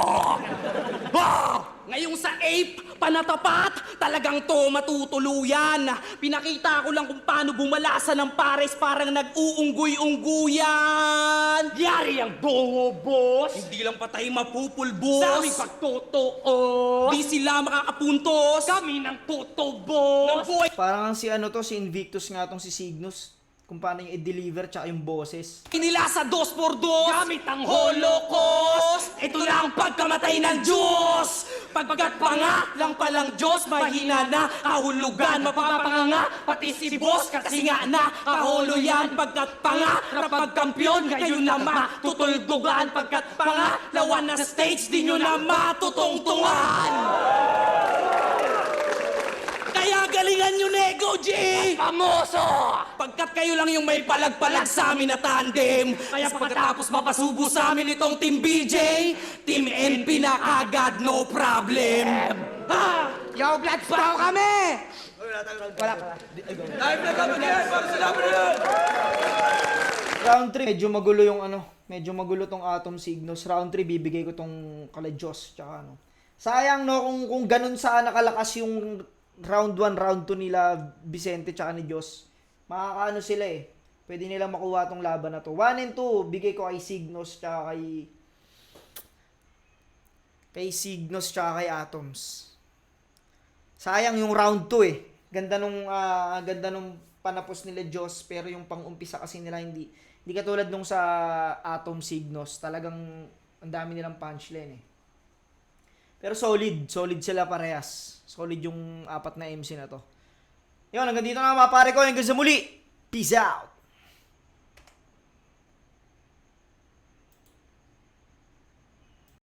Speaker 7: Ngayong sa ape, panatapat, talagang to matutuluyan. Pinakita ko lang kung paano bumalasan ng pares parang nag-uunggoy-ungguyan.
Speaker 5: Yari ang bungo, boss.
Speaker 7: Hindi lang patay mapupulbos.
Speaker 5: Sa aming pagtotoo.
Speaker 7: Di sila makakapuntos.
Speaker 5: Kami ng totoo, boss.
Speaker 1: Parang si Invictus nga tong si Cygnus. Kung paano yung i-deliver tsaka yung boses.
Speaker 7: Nila sa 2x2
Speaker 5: Gamit ang Holocaust.
Speaker 7: Ito na ang pagkamatay ng Diyos. Pagkat panga lang palang Diyos, mahina na kahulugan. Mapapanganga pati si boss kasi nga na kahulo yan. Pagkat panga rapagkampiyon, ngayon na matutuldugan. Pagkat panga lawan na stage, di nyo na matutungtungan. Kaya galingan nyo, Nego G!
Speaker 5: Famoso!
Speaker 7: Pagkat kayo lang yung may palag-palag sa amin na tandem. Kaya pagkatapos mapasubo sa amin itong Team BJ, Team NP na agad, no problem.
Speaker 2: Yo, Bloods daw kami!
Speaker 3: Live na kami ngayon para sa laban na yun!
Speaker 1: Round 3, medyo magulo tong Atom Signos. Round 3, bibigay ko tong kala Diyos, tsaka ano. Sayang, no, kung ganun sana kalakas yung round 1, round 2 nila Vicente tsaka ni Diyos. Makakaano sila eh. Pwede nila makuha tong laban na to. 1 and 2, bigay ko kay Signos tsaka Signos tsaka kay Atoms. Sayang yung round 2 eh. Ganda nung panapos nila Diyos, pero yung pang-umpisa kasi nila hindi katulad nung sa Atom Signos. Talagang ang dami nilang punchline eh. Pero solid sila parehas. Solid yung 4 na MC na to. Yun, hanggang dito na mga pare ko. Hanggang sa muli. Peace out!